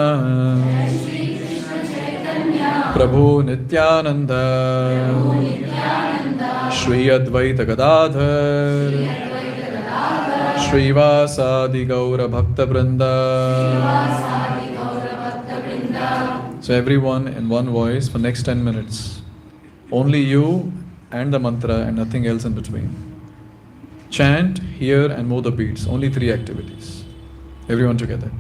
Prabhu Nityananda Shri Advaita Gadadhar Shrivasadi Gaura Bhakta Vrinda. So everyone in one voice for next 10 minutes. Only you and the mantra and nothing else in between. Chant, hear and move the beats. Only 3 activities. Everyone together.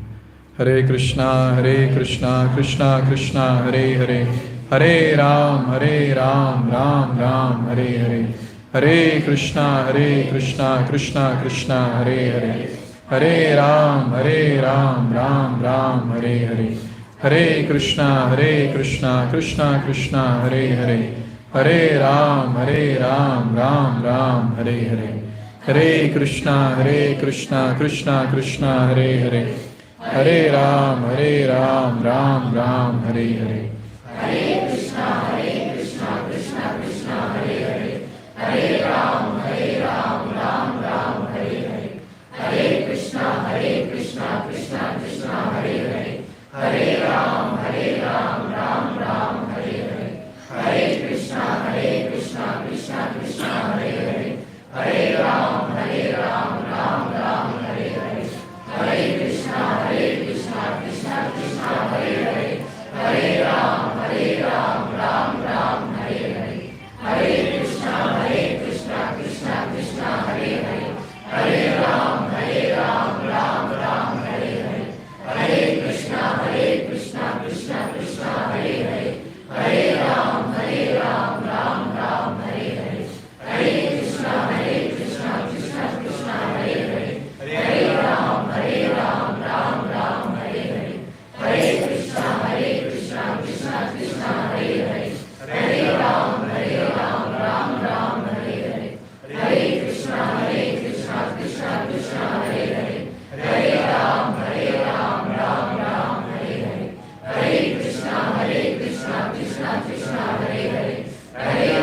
Hare Krishna, Krishna Krishna, Hare Hare. Hare Ram, Ram Ram, Hare Hare. Hare Krishna, Krishna Krishna, Hare Hare. Hare Ram, Ram Ram, Hare Hare. Hare Krishna, Krishna Krishna, Hare Hare. Hare Ram, Ram Ram, Hare Hare. Hare Krishna, Krishna Krishna, Hare Hare. Hare Ram, Ram Ram, Hare Hare. Hare Krishna, Krishna Krishna, Hare Hare. Hare Ram, Ram Ram, Hare Hare. Hare Krishna, Krishna Krishna, Hare Hare. Hare Ram, Ram Ram, Hare Hare. Hare Krishna, Krishna Hare Hare. Hare Ram, Ram Ram, Hare Hare. Hare Krishna, Krishna Krishna, Hare Hare. Hare Ram, Krishna Krishna Hare Hare Hare